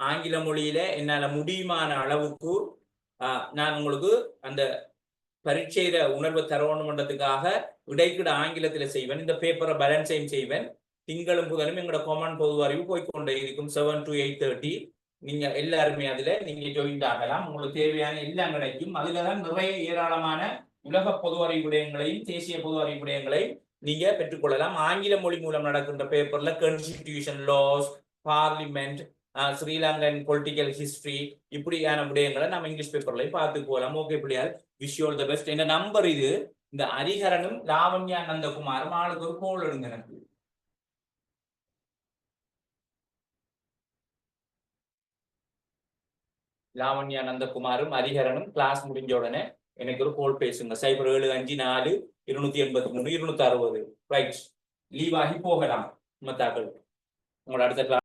ஆங்கில மொழியில என்னால முடியுமான அளவுக்கு நான் உங்களுக்கு அந்த பரீட்சையில உணர்வு தரணுன்றதுக்காக இடைக்கிட ஆங்கிலத்துல செய்வேன். இந்த பேப்பரை பேலன்ஸையும் செய்வேன். திங்களும் புதனும் எங்களோட காமன் பொது அறிவு போய்கொண்டே இருக்கும் 7 to 8:30. நீங்க எல்லாருமே அதுல நீங்க ஜாயின் ஆகலாம். உங்களுக்கு தேவையான எல்லாம் கிடைக்கும். அதுலதான் நிறைய ஏராளமான உலக பொது அறிவு விடயங்களையும் தேசிய பொது அறிவு விடயங்களையும் நீங்க பெற்றுக்கொள்ளலாம். ஆங்கில மொழி மூலம் நடக்கின்ற பேப்பர்ல constitution, laws, parliament, Sri Lankan political history இப்படியான விடயங்களை நம்ம இங்கிலீஷ் பேப்பர்லையும் பார்த்து போகலாம். Okay Pillaiyar, wish you all the best. என்ன நம்பர் இது, இந்த ஹரிஹரனும் லாவண்யா நந்தகுமாரும் ஆளுக்கு ஒரு கோல் எடுங்க எனக்கு. லாவண்யா நந்தகுமாரும் ஹரிஹரனும் கிளாஸ் முடிஞ்ச உடனே எனக்கு ஒரு கோல் பேசுங்க. 0754 283 260. ரைட், லீவ் ஆகி போகலாம் மத்தாக்கள். உங்களோட அடுத்த கிளாஸ்